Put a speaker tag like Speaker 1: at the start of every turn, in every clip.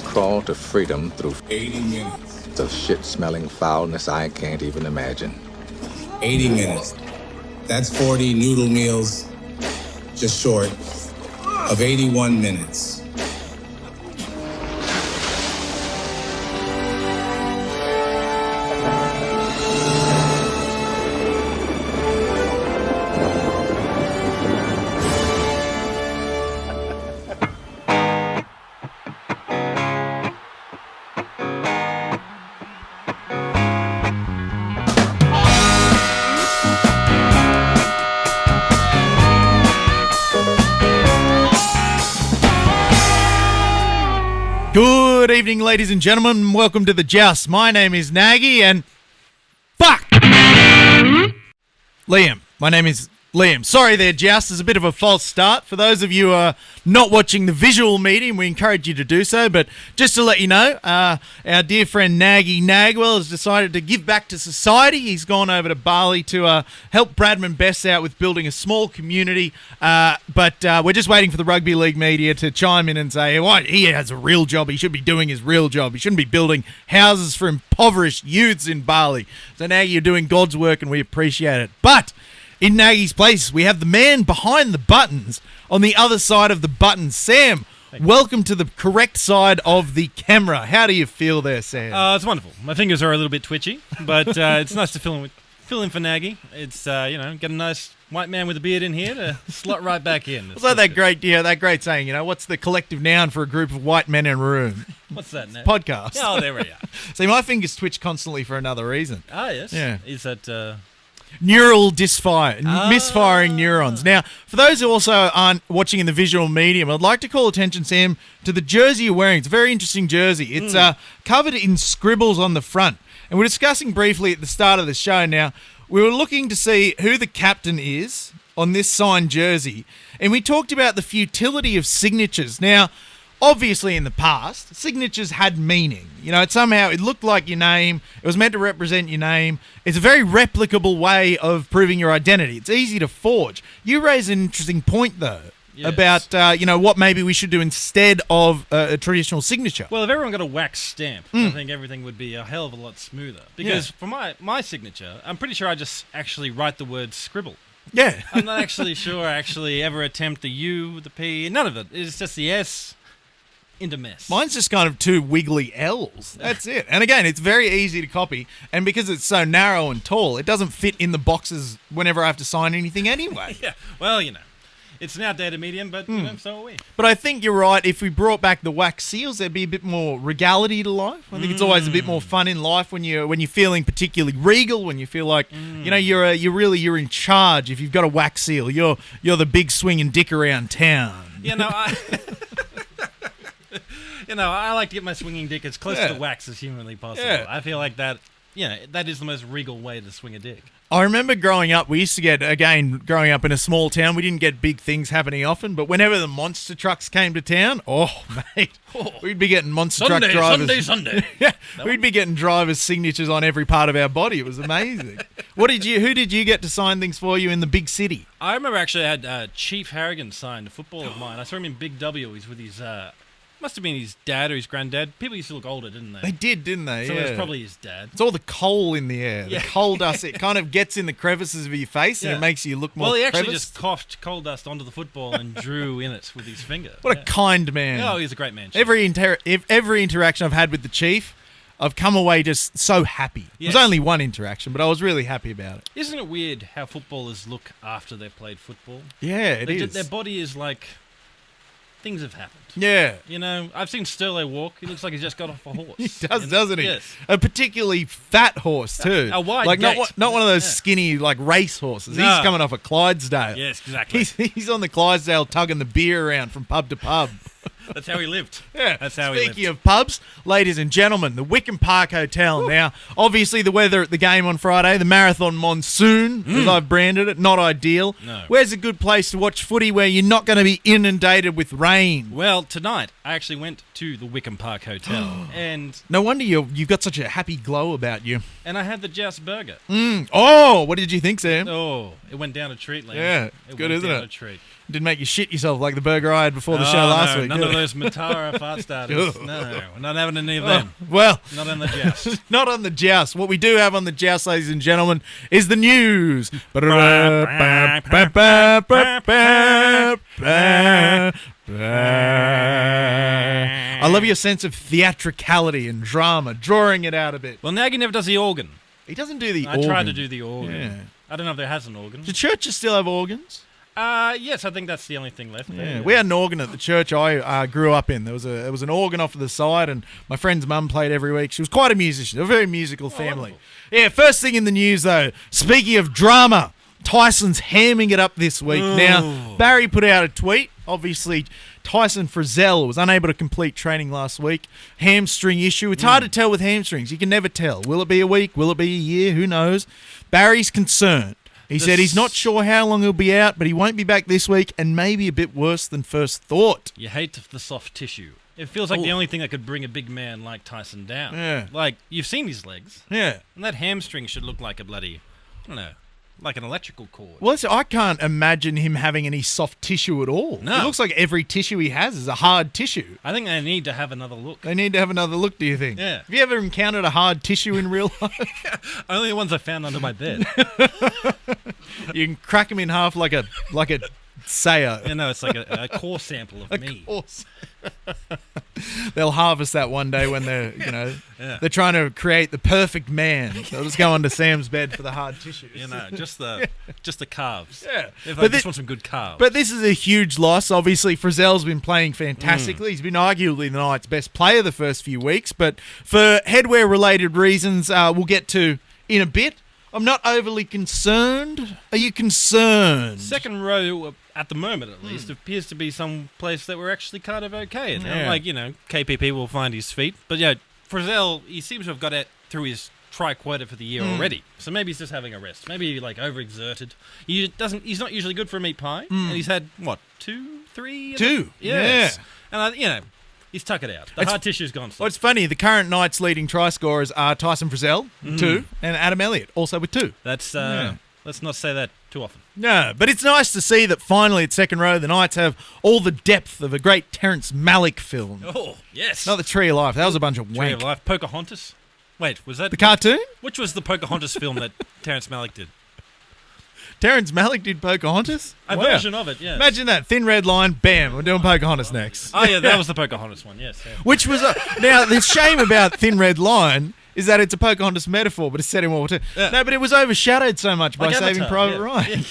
Speaker 1: Crawl to freedom through
Speaker 2: 80 minutes.
Speaker 1: of shit-smelling foulness I can't even imagine.
Speaker 2: 80 minutes. That's 40 noodle meals, just short of 81 minutes.
Speaker 3: Good evening, ladies and gentlemen. Welcome to the Joust. My name is Naggy, and fuck, Liam. My name is Liam. Sorry there, Joust. There's a bit of a false start. For those of you not watching the visual medium, we encourage you to do so. But just to let you know, our dear friend Naggy Nagwell has decided to give back to society. He's gone over to Bali to help Bradman Best out with building a small community. But we're just waiting for the rugby league media to chime in and say, well, he has a real job. He should be doing his real job. He shouldn't be building houses for impoverished youths in Bali. So Naggy, you're doing God's work, and we appreciate it. But in Nagy's place, we have the man behind the buttons on the other side of the buttons. Sam, welcome to the correct side of the camera. How do you feel there, Sam?
Speaker 4: It's wonderful. My fingers are a little bit twitchy, but it's nice to fill in for Naggy. It's, get a nice white man with a beard in here to slot right back in.
Speaker 3: It's like that great saying, what's the collective noun for a group of white men in a room?
Speaker 4: What's that, Nag?
Speaker 3: Podcast.
Speaker 4: Oh, there we are.
Speaker 3: See, my fingers twitch constantly for another reason.
Speaker 4: Ah, yes.
Speaker 3: Yeah.
Speaker 4: Is that...
Speaker 3: Neural misfiring neurons. Now, for those who also aren't watching in the visual medium, I'd like to call attention, Sam, to the jersey you're wearing. It's a very interesting jersey. It's covered in scribbles on the front. And we're discussing briefly at the start of the show now, we were looking to see who the captain is on this signed jersey. And we talked about the futility of signatures. Now, obviously, in the past, signatures had meaning. It looked like your name. It was meant to represent your name. It's a very replicable way of proving your identity. It's easy to forge. You raise an interesting point, though, about, what maybe we should do instead of a traditional signature.
Speaker 4: Well, if everyone got a wax stamp, I think everything would be a hell of a lot smoother. Because for my signature, I'm pretty sure I just actually write the word scribble.
Speaker 3: Yeah.
Speaker 4: I'm not actually sure I actually ever attempt the U, the P, none of it. It's just the S into mess.
Speaker 3: Mine's just kind of two wiggly L's. That's it. And again, it's very easy to copy. And because it's so narrow and tall, it doesn't fit in the boxes whenever I have to sign anything anyway.
Speaker 4: Yeah. Well, it's an outdated medium, but so are we.
Speaker 3: But I think you're right. If we brought back the wax seals, there'd be a bit more regality to life. I think it's always a bit more fun in life when you're feeling particularly regal, when you feel like you're in charge. If you've got a wax seal, you're the big swinging dick around town.
Speaker 4: I like to get my swinging dick as close to the wax as humanly possible.
Speaker 3: Yeah.
Speaker 4: I feel like that, that is the most regal way to swing a dick.
Speaker 3: I remember growing up, we used to get, growing up in a small town, we didn't get big things happening often, but whenever the monster trucks came to town, we'd be getting monster truck drivers.
Speaker 4: Sunday.
Speaker 3: Yeah, we'd be getting drivers' signatures on every part of our body. It was amazing. Who did you get to sign things for you in the big city?
Speaker 4: I remember actually I had Chief Harrigan sign a football of mine. I saw him in Big W. He's with his... must have been his dad or his granddad. People used to look older, didn't they?
Speaker 3: They did, didn't they?
Speaker 4: So
Speaker 3: yeah.
Speaker 4: it was probably his dad.
Speaker 3: It's all the coal in the air.
Speaker 4: Yeah.
Speaker 3: The coal dust, it kind of gets in the crevices of your face and it makes you look more
Speaker 4: Well, he actually
Speaker 3: creviced.
Speaker 4: just coughed coal dust onto the football and drew in it with his finger.
Speaker 3: What a kind man.
Speaker 4: Oh, he's a great man.
Speaker 3: Every interaction I've had with the Chief, I've come away just so happy.
Speaker 4: Yes.
Speaker 3: It was only one interaction, but I was really happy about it.
Speaker 4: Isn't it weird how footballers look after they've played football?
Speaker 3: Yeah, it is.
Speaker 4: Their body is like... things have happened.
Speaker 3: Yeah.
Speaker 4: I've seen Sterlo walk. He looks like he's just got off a horse.
Speaker 3: He does, doesn't he?
Speaker 4: Yes.
Speaker 3: A particularly fat horse, too.
Speaker 4: A wide
Speaker 3: like
Speaker 4: gait.
Speaker 3: not one of those skinny, like, race horses.
Speaker 4: No.
Speaker 3: He's coming off a Clydesdale.
Speaker 4: Yes, exactly.
Speaker 3: He's on the Clydesdale tugging the beer around from pub to pub.
Speaker 4: That's how he lived.
Speaker 3: Yeah.
Speaker 4: That's how he lived.
Speaker 3: Speaking of pubs, ladies and gentlemen, the Wickham Park Hotel. Woo. Now, obviously the weather at the game on Friday, the marathon monsoon, as I've branded it, not ideal.
Speaker 4: No.
Speaker 3: Where's a good place to watch footy where you're not going to be inundated with rain?
Speaker 4: Well, tonight I actually went to the Wickham Park Hotel, and
Speaker 3: no wonder you've got such a happy glow about you.
Speaker 4: And I had the Joust burger.
Speaker 3: Oh, what did you think, Sam?
Speaker 4: Oh, it went down a treat, Liam.
Speaker 3: Yeah, it's good, isn't it?
Speaker 4: A treat.
Speaker 3: Didn't make you shit yourself like the burger I had before the show last week.
Speaker 4: None
Speaker 3: did
Speaker 4: of
Speaker 3: it?
Speaker 4: those Matara fart starters. No, we're not having any of them.
Speaker 3: Well,
Speaker 4: Not on the Joust.
Speaker 3: not on the Joust. What we do have on the Joust, ladies and gentlemen, is the news. I love your sense of theatricality and drama, drawing it out a bit.
Speaker 4: Well, Naggy never does the organ.
Speaker 3: He doesn't do the
Speaker 4: I
Speaker 3: organ.
Speaker 4: tried to do the organ.
Speaker 3: Yeah.
Speaker 4: I don't know if there has an organ.
Speaker 3: Do churches still have organs?
Speaker 4: Yes, I think that's the only thing left.
Speaker 3: Yeah, we had an organ at the church I grew up in. There was an organ off to the side, and my friend's mum played every week. She was quite a musician, a very musical family.
Speaker 4: wonderful.
Speaker 3: Yeah, first thing in the news, though, speaking of drama, Tyson's hamming it up this week. Now, Barry put out a tweet. Obviously, Tyson Frizzell was unable to complete training last week. Hamstring issue. It's hard to tell with hamstrings. You can never tell. Will it be a week? Will it be a year? Who knows? Barry's concerned. He said he's not sure how long he'll be out, but he won't be back this week, and maybe a bit worse than first thought.
Speaker 4: You hate the soft tissue. It feels like the only thing that could bring a big man like Tyson down.
Speaker 3: Yeah.
Speaker 4: Like, you've seen his legs.
Speaker 3: Yeah.
Speaker 4: And that hamstring should look like a bloody, I don't know, like an electrical cord.
Speaker 3: Well, I can't imagine him having any soft tissue at all.
Speaker 4: No.
Speaker 3: It looks like every tissue he has is a hard tissue.
Speaker 4: I think they need to have another look.
Speaker 3: They need to have another look, do you think?
Speaker 4: Yeah.
Speaker 3: Have you ever encountered a hard tissue in real life?
Speaker 4: Only the ones I found under my bed.
Speaker 3: You can crack them in half like a sayo.
Speaker 4: You know, it's like a core sample of me.
Speaker 3: Of course. They'll harvest that one day when they're, they're trying to create the perfect man. They'll just go onto Sam's bed for the hard tissues.
Speaker 4: You know, just the calves.
Speaker 3: Yeah.
Speaker 4: If
Speaker 3: But
Speaker 4: I just
Speaker 3: thi-
Speaker 4: want some good calves.
Speaker 3: But this is a huge loss. Obviously, Frizzell's been playing fantastically. He's been arguably the Knights' best player the first few weeks. But for headwear-related reasons, we'll get to in a bit. I'm not overly concerned. Are you concerned?
Speaker 4: Second row, at the moment at least, appears to be some place that we're actually kind of okay in.
Speaker 3: Yeah.
Speaker 4: Like, KPP will find his feet. But yeah, Frizzell, he seems to have got it through his tri-quota for the year already. So maybe he's just having a rest. Maybe like overexerted. He's not usually good for a meat pie. And he's had, what, 2, 3?
Speaker 3: Two.
Speaker 4: Yes.
Speaker 3: Yeah.
Speaker 4: And, he's tuck it out. The hard tissue's gone.
Speaker 3: Well, it's funny. The current Knights' leading try scorers are Tyson Frizzell, 2, and Adam Elliott, also with 2.
Speaker 4: Let's not say that too often.
Speaker 3: No, but it's nice to see that finally at second row, the Knights have all the depth of a great Terrence Malick film.
Speaker 4: Oh, yes.
Speaker 3: Not the Tree of Life. That was a bunch of
Speaker 4: Tree
Speaker 3: wank.
Speaker 4: of Life. Pocahontas? Wait, was that...
Speaker 3: The cartoon?
Speaker 4: Which was the Pocahontas film that Terrence Malick did?
Speaker 3: Terrence Malick did Pocahontas?
Speaker 4: A
Speaker 3: Wow.
Speaker 4: version of it, yeah.
Speaker 3: Imagine that. Thin red line, bam, we're doing Pocahontas next.
Speaker 4: Oh, yeah, that was the Pocahontas one, yes. Yeah.
Speaker 3: Which was now the shame about Thin Red Line is that it's a Pocahontas metaphor, but it's set in World War II.
Speaker 4: Yeah.
Speaker 3: No, but it was overshadowed so much by
Speaker 4: Like
Speaker 3: Saving
Speaker 4: Avatar,
Speaker 3: Private
Speaker 4: yeah.
Speaker 3: Ryan.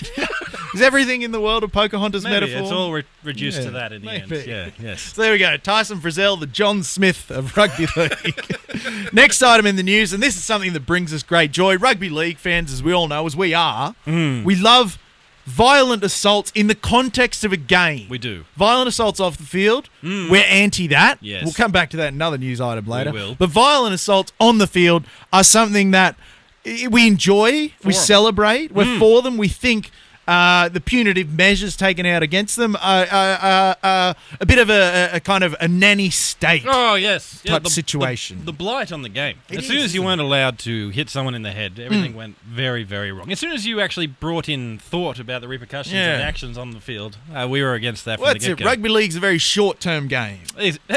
Speaker 3: Is everything in the world a Pocahontas
Speaker 4: Maybe
Speaker 3: metaphor?
Speaker 4: it's all reduced
Speaker 3: Yeah,
Speaker 4: to that in the end.
Speaker 3: maybe.
Speaker 4: Yeah, yes.
Speaker 3: So there we go. Tyson Frizzell, the John Smith of rugby league. Next item in the news, and this is something that brings us great joy. Rugby league fans, as we all know, as we are, we love violent assaults in the context of a game.
Speaker 4: We do.
Speaker 3: Violent assaults off the field, we're anti that.
Speaker 4: Yes.
Speaker 3: We'll come back to that in another news item later.
Speaker 4: will.
Speaker 3: But violent assaults on the field are something that we enjoy, we
Speaker 4: 'em.
Speaker 3: celebrate, we're for them, we think the punitive measures taken out against them are a bit of a kind of a nanny state.
Speaker 4: Oh, yes. Yeah,
Speaker 3: Type situation.
Speaker 4: The blight on the game.
Speaker 3: It
Speaker 4: As soon
Speaker 3: is,
Speaker 4: as you
Speaker 3: isn't
Speaker 4: weren't allowed to hit someone in the head, everything went very, very wrong. As soon as you actually brought in thought about the repercussions
Speaker 3: Yeah.
Speaker 4: and actions on the field, we were against that
Speaker 3: Well,
Speaker 4: from
Speaker 3: that's
Speaker 4: the
Speaker 3: it.
Speaker 4: get-go.
Speaker 3: Rugby league's a very short-term game.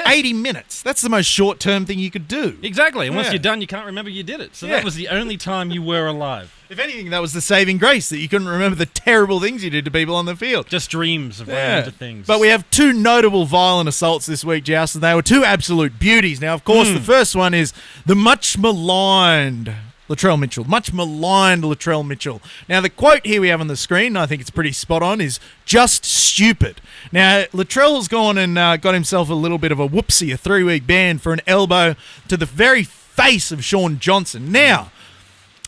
Speaker 3: 80 minutes. That's the most short-term thing you could do.
Speaker 4: Exactly. And once
Speaker 3: Yeah.
Speaker 4: you're done, you can't remember you did it. So
Speaker 3: Yeah.
Speaker 4: that was the only time you were alive.
Speaker 3: If anything, that was the saving grace, that you couldn't remember the terrible things you did to people on the field.
Speaker 4: Just dreams of running into things.
Speaker 3: But we have 2 notable violent assaults this week, Joust, and they were 2 absolute beauties. Now, of course, the first one is the much maligned Latrell Mitchell. Much maligned Latrell Mitchell. Now, the quote here we have on the screen, and I think it's pretty spot on, is just stupid. Now, Latrell's gone and got himself a little bit of a whoopsie, a 3-week ban for an elbow to the very face of Sean Johnson. Now,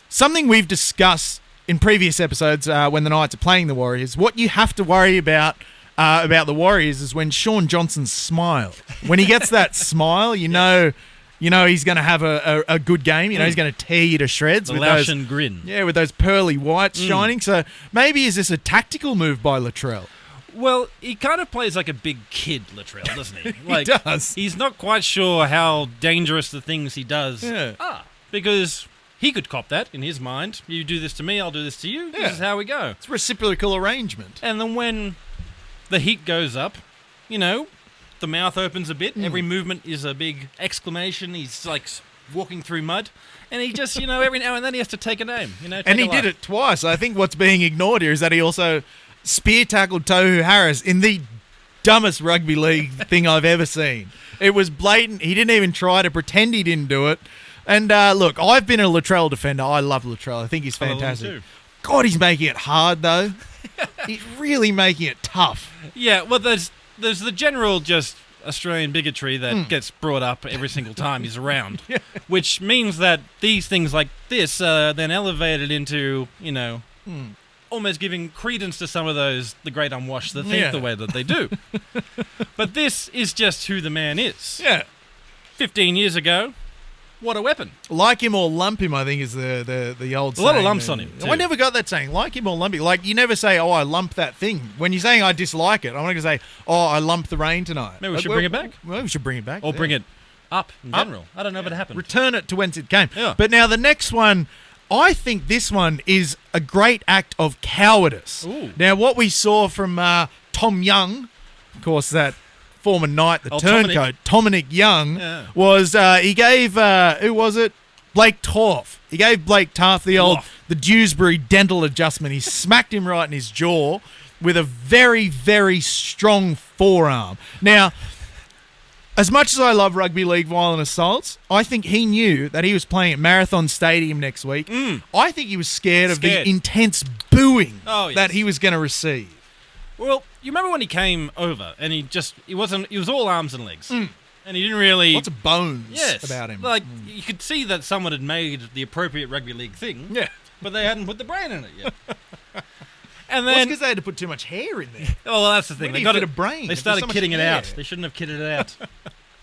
Speaker 3: something we've discussed in previous episodes when the Knights are playing the Warriors, what you have to worry about the Warriors is when Sean Johnson's smile. When he gets that smile, you know he's going to have a good game. You know he's going to tear you to shreds.
Speaker 4: the
Speaker 3: with
Speaker 4: Lausch
Speaker 3: those,
Speaker 4: and grin.
Speaker 3: yeah, with those pearly whites shining. So maybe is this a tactical move by Latrell?
Speaker 4: Well, he kind of plays like a big kid, Latrell, doesn't he? Like,
Speaker 3: does.
Speaker 4: He's not quite sure how dangerous the things he does are. Because he could cop that in his mind. You do this to me, I'll do this to you.
Speaker 3: Yeah.
Speaker 4: This is how we go.
Speaker 3: It's reciprocal arrangement.
Speaker 4: And then when the heat goes up, you know, the mouth opens a bit. Every movement is a big exclamation. He's like walking through mud. And he just, you know, every now and then he has to take a name. You know,
Speaker 3: And he did it twice. I think what's being ignored here is that he also spear tackled Tohu Harris in the dumbest rugby league thing I've ever seen. It was blatant. He didn't even try to pretend he didn't do it. And look, I've been a Latrell defender. I love Latrell. I think he's fantastic. God, he's making it hard, though. He's really making it tough.
Speaker 4: Yeah, well, there's the general just Australian bigotry that gets brought up every single time he's around, which means that these things like this are then elevated into, you know, almost giving credence to some of those, the great unwashed that think the way that they do. But this is just who the man is.
Speaker 3: Yeah.
Speaker 4: 15 years ago, what a weapon.
Speaker 3: Like him or lump him, I think is the old saying.
Speaker 4: A lot of lumps on him, too.
Speaker 3: I never got that saying. Like him or lump him. Like, you never say, oh, I lump that thing. When you're saying I dislike it, I'm going to say, oh, I lump the rain tonight.
Speaker 4: Maybe we should bring it back.
Speaker 3: Well, we should bring it back.
Speaker 4: Or bring it up in general. I don't know if it happened.
Speaker 3: Return it to whence it came.
Speaker 4: Yeah.
Speaker 3: But now the next one, I think this one is a great act of cowardice.
Speaker 4: Ooh.
Speaker 3: Now, what we saw from Tom Young, of course, that former knight, the turncoat, Dominic Young, was he gave, who was it? Blake Torf. He gave Blake Torf the Dewsbury dental adjustment. He smacked him right in his jaw with a very, very strong forearm. Now, as much as I love rugby league violent assaults, I think he knew that he was playing at Marathon Stadium next week. I think he was scared of the intense booing that he was going to receive.
Speaker 4: Well, you remember when he came over and he was all arms and legs. And he didn't really...
Speaker 3: Lots of bones about him.
Speaker 4: Like, you could see that someone had made the appropriate rugby league thing. Yeah. But they hadn't put the brain in it yet. And then...
Speaker 3: because they had to put too much hair in there.
Speaker 4: Oh, well, that's the thing.
Speaker 3: They got a brain.
Speaker 4: They started kidding it out. They shouldn't have kidded it out.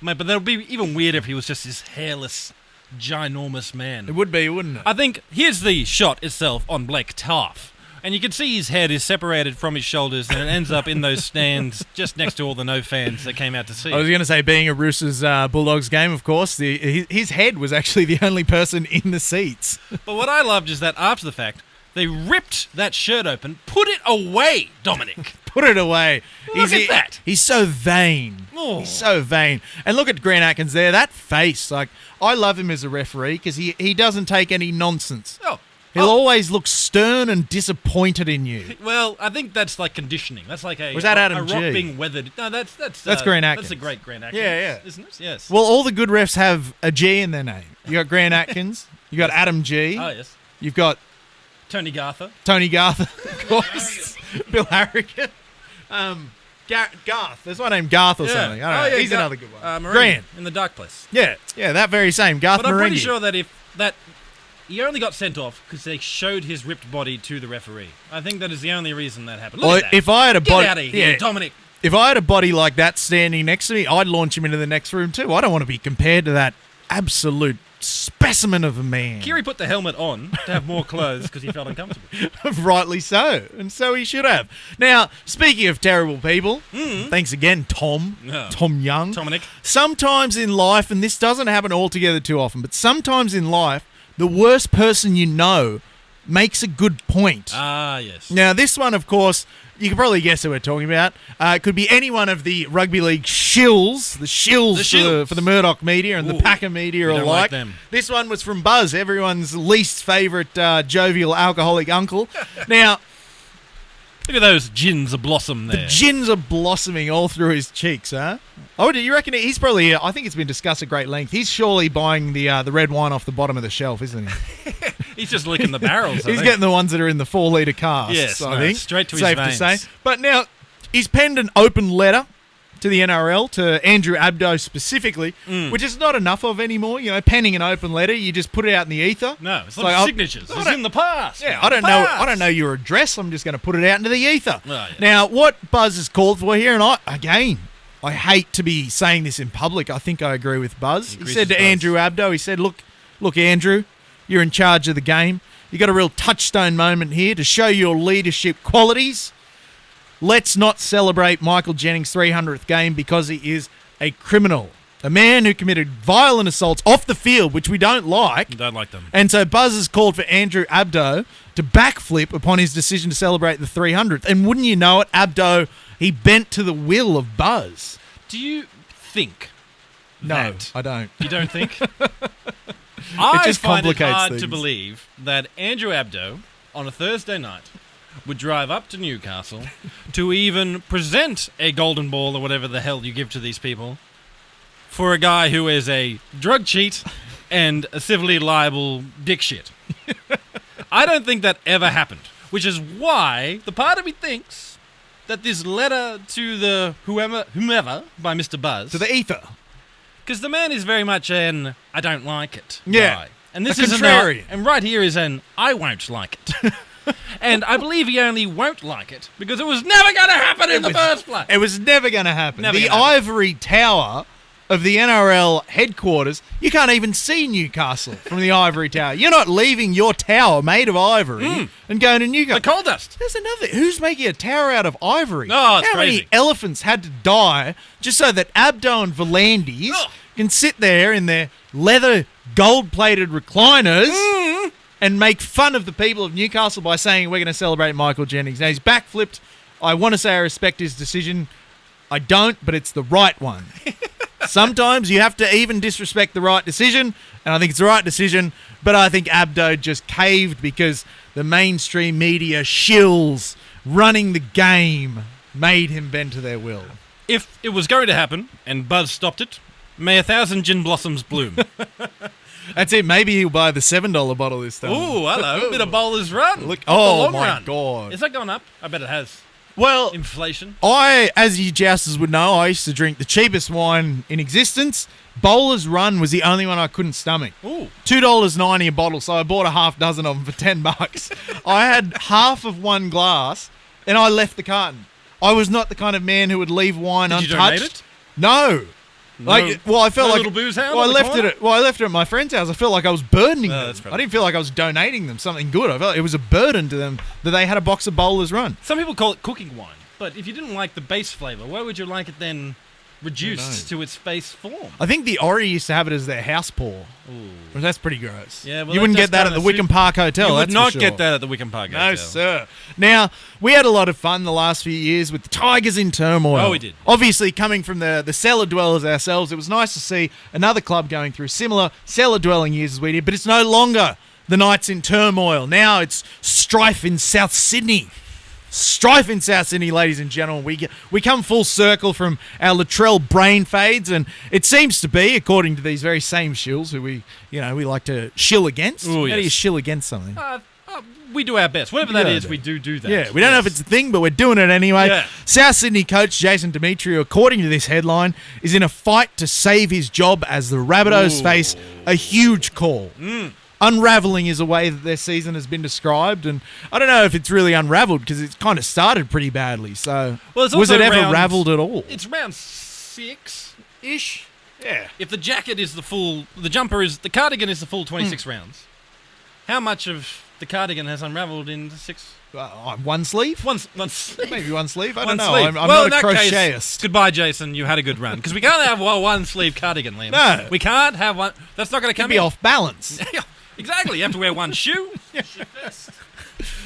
Speaker 4: Mate, but that would be even weirder if he was just this hairless, ginormous man.
Speaker 3: It would be, wouldn't it?
Speaker 4: I think here's the shot itself on Blake Torf. And you can see his head is separated from his shoulders and it ends up in those stands just next to all the no fans that came out to see.
Speaker 3: I was going to say, being a Roosters Bulldogs game, of course, his head was actually the only person in the seats.
Speaker 4: But what I loved is that after the fact, they ripped that shirt open, put it away, Dominic.
Speaker 3: Put it away.
Speaker 4: Look at that.
Speaker 3: He's so vain.
Speaker 4: Oh.
Speaker 3: He's so vain. And look at Grant Atkins there. That face. Like, I love him as a referee because he doesn't take any nonsense.
Speaker 4: Oh.
Speaker 3: He'll always look stern and disappointed in you.
Speaker 4: Well, I think that's like conditioning. That's like a,
Speaker 3: was that Adam
Speaker 4: a rock
Speaker 3: G?
Speaker 4: being weathered. No, that's
Speaker 3: Grant Atkins.
Speaker 4: That's a great Grant Atkins.
Speaker 3: Yeah.
Speaker 4: Isn't it? Yes.
Speaker 3: Well, all the good refs have a G in their name. You got Grant Atkins. You got Adam G.
Speaker 4: Oh, yes.
Speaker 3: You've got
Speaker 4: Tony Gartha,
Speaker 3: of course. Bill Harrigan. Garth. There's one named Garth or something. I don't know. He's another good one. Grant.
Speaker 4: In the dark place.
Speaker 3: Yeah, that very same. Garth
Speaker 4: But I'm pretty
Speaker 3: Marenghi.
Speaker 4: sure that he only got sent off because they showed his ripped body to the referee. I think that is the only reason that happened. Look at that.
Speaker 3: If I had a
Speaker 4: Get
Speaker 3: body,
Speaker 4: out of here, Dominic.
Speaker 3: If I had a body like that standing next to me, I'd launch him into the next room too. I don't want to be compared to that absolute specimen of a man.
Speaker 4: Kiri put the helmet on to have more clothes because he felt uncomfortable.
Speaker 3: Rightly so, and so he should have. Now, speaking of terrible people, thanks again, Tom Young.
Speaker 4: Dominic.
Speaker 3: Sometimes in life, and this doesn't happen altogether too often, but sometimes in life, the worst person you know makes a good point.
Speaker 4: Ah, yes.
Speaker 3: Now, this one, of course, you can probably guess who we're talking about. It could be any one of the rugby league shills, the shills. For the Murdoch media and the Packer media
Speaker 4: don't
Speaker 3: alike.
Speaker 4: like them.
Speaker 3: This one was from Buzz, everyone's least favourite jovial alcoholic uncle. Now,
Speaker 4: look at those gins a blossom there.
Speaker 3: the gins are blossoming all through his cheeks, huh? Oh, do you reckon he's probably, I think it's been discussed at great length, he's surely buying the red wine off the bottom of the shelf, isn't he?
Speaker 4: He's just licking the barrels.
Speaker 3: He's getting the ones that are in the 4-litre casks,
Speaker 4: Yes,
Speaker 3: I think.
Speaker 4: straight to his
Speaker 3: Safe
Speaker 4: veins.
Speaker 3: to say. But now, he's penned an open letter to the NRL, to Andrew Abdo specifically, which is not enough of anymore. You know, penning an open letter, you just put it out in the ether.
Speaker 4: No, it's like signatures. It's in the past.
Speaker 3: Yeah, I don't know your address. I'm just going to put it out into the ether.
Speaker 4: Oh, yeah.
Speaker 3: Now, what Buzz has called for here, and I hate to be saying this in public. I think I agree with Buzz. He said to Andrew Abdo, he said, look, Andrew, you're in charge of the game. You got a real touchstone moment here to show your leadership qualities. Let's not celebrate Michael Jennings' 300th game because he is a criminal. A man who committed violent assaults off the field, which we don't like.
Speaker 4: Don't like them.
Speaker 3: And so Buzz has called for Andrew Abdo to backflip upon his decision to celebrate the 300th. And wouldn't you know it, Abdo He bent to the will of Buzz.
Speaker 4: Do you think
Speaker 3: No,
Speaker 4: that...
Speaker 3: I don't.
Speaker 4: You don't think? I
Speaker 3: just
Speaker 4: find it
Speaker 3: complicates
Speaker 4: hard to
Speaker 3: things.
Speaker 4: believe that Andrew Abdo, on a Thursday night, would drive up to Newcastle to even present a golden ball or whatever the hell you give to these people for a guy who is a drug cheat and a civilly liable dick shit. I don't think that ever happened, which is why the part of me thinks that this letter to the whomever by Mr. Buzz...
Speaker 3: To the ether.
Speaker 4: Because the man is very much an I don't like it guy. And this
Speaker 3: A
Speaker 4: is
Speaker 3: contrarian.
Speaker 4: and right here is an I won't like it. And I believe he only won't like it because it was never going to happen in the first place.
Speaker 3: It was never going to happen.
Speaker 4: Never
Speaker 3: The
Speaker 4: gonna happen.
Speaker 3: ivory tower of the NRL headquarters, you can't even see Newcastle from the ivory tower. You're not leaving your tower made of ivory and going to Newcastle.
Speaker 4: The coal dust.
Speaker 3: There's another. Who's making a tower out of ivory?
Speaker 4: Oh, it's
Speaker 3: How
Speaker 4: crazy.
Speaker 3: many elephants had to die just so that Abdo and Volandis
Speaker 4: Ugh.
Speaker 3: can sit there in their leather gold-plated recliners and make fun of the people of Newcastle by saying we're going to celebrate Michael Jennings? Now, he's backflipped. I want to say I respect his decision. I don't, but it's the right one. Sometimes you have to even disrespect the right decision, and I think it's the right decision, but I think Abdo just caved because the mainstream media shills running the game made him bend to their will.
Speaker 4: If it was going to happen and Buzz stopped it, may 1,000 gin blossoms bloom.
Speaker 3: That's it. Maybe he'll buy the $7 bottle this time.
Speaker 4: Ooh, hello. Bit of bowler's run.
Speaker 3: Look-
Speaker 4: The
Speaker 3: oh,
Speaker 4: long
Speaker 3: my
Speaker 4: run.
Speaker 3: God.
Speaker 4: Is that gone up? I bet it has.
Speaker 3: Well,
Speaker 4: Inflation.
Speaker 3: as you jousters would know, I used to drink the cheapest wine in existence. Bowler's Run was the only one I couldn't stomach.
Speaker 4: Ooh.
Speaker 3: $2.90 a bottle, so I bought a half dozen of them for $10. I had half of one glass, and I left the carton. I was not the kind of man who would leave wine
Speaker 4: Did you
Speaker 3: untouched.
Speaker 4: donate it?
Speaker 3: No. I felt
Speaker 4: no
Speaker 3: like
Speaker 4: little booze hound
Speaker 3: Well,
Speaker 4: on
Speaker 3: I
Speaker 4: the
Speaker 3: left
Speaker 4: corner?
Speaker 3: it. I left it at my friend's house. I felt like I was burdening them.
Speaker 4: that's probably-
Speaker 3: I didn't feel like I was donating them something good. I felt it was a burden to them that they had a box of Bowler's Run.
Speaker 4: Some people call it cooking wine, but if you didn't like the base flavour, why would you like it then reduced to its base form?
Speaker 3: I think the Ori used to have it as their house pour. Well, that's pretty gross.
Speaker 4: Yeah, well,
Speaker 3: you
Speaker 4: that
Speaker 3: wouldn't
Speaker 4: just
Speaker 3: get that at
Speaker 4: kinda
Speaker 3: the Wickham
Speaker 4: suit-
Speaker 3: Park Hotel.
Speaker 4: You would
Speaker 3: that's
Speaker 4: not
Speaker 3: for
Speaker 4: get
Speaker 3: sure.
Speaker 4: that at the Wickham Park
Speaker 3: No,
Speaker 4: Hotel.
Speaker 3: sir. Now, we had a lot of fun the last few years with the Tigers in turmoil.
Speaker 4: Oh, we did.
Speaker 3: Obviously, coming from the cellar dwellers ourselves, it was nice to see another club going through similar cellar dwelling years as we did, but it's no longer the Knights in turmoil. Now it's strife in South Sydney. Strife in South Sydney, ladies and gentlemen. We come full circle from our Latrell brain fades, and it seems to be, according to these very same shills who we like to shill against.
Speaker 4: Ooh,
Speaker 3: How do you
Speaker 4: yes.
Speaker 3: shill against something?
Speaker 4: We do our best. Whatever
Speaker 3: We do
Speaker 4: that
Speaker 3: our
Speaker 4: is,
Speaker 3: best.
Speaker 4: we do that.
Speaker 3: Yeah, we don't know if it's a thing, but we're doing it anyway.
Speaker 4: Yeah.
Speaker 3: South Sydney coach Jason Demetriou, according to this headline, is in a fight to save his job as the Rabbitohs
Speaker 4: Ooh.
Speaker 3: face a huge call. Unraveling is a way that their season has been described, and I don't know if it's really unraveled because it's kind of started pretty badly. So,
Speaker 4: Well, it's
Speaker 3: was
Speaker 4: also
Speaker 3: it ever
Speaker 4: round-
Speaker 3: raveled at all?
Speaker 4: It's round 6-ish.
Speaker 3: Yeah.
Speaker 4: If the jacket is the cardigan is the full 26 rounds, how much of the cardigan has unraveled in 6?
Speaker 3: One sleeve?
Speaker 4: One sleeve.
Speaker 3: Maybe one sleeve? I
Speaker 4: One
Speaker 3: don't know.
Speaker 4: sleeve.
Speaker 3: I'm
Speaker 4: Well,
Speaker 3: not
Speaker 4: in
Speaker 3: a
Speaker 4: that case,
Speaker 3: crochetist.
Speaker 4: goodbye, Jason. You had a good run. Because we can't have one sleeve cardigan, Liam.
Speaker 3: No.
Speaker 4: We can't have one. That's not going to
Speaker 3: It'd
Speaker 4: come
Speaker 3: be
Speaker 4: in.
Speaker 3: off balance.
Speaker 4: Yeah, exactly. You have to wear one shoe.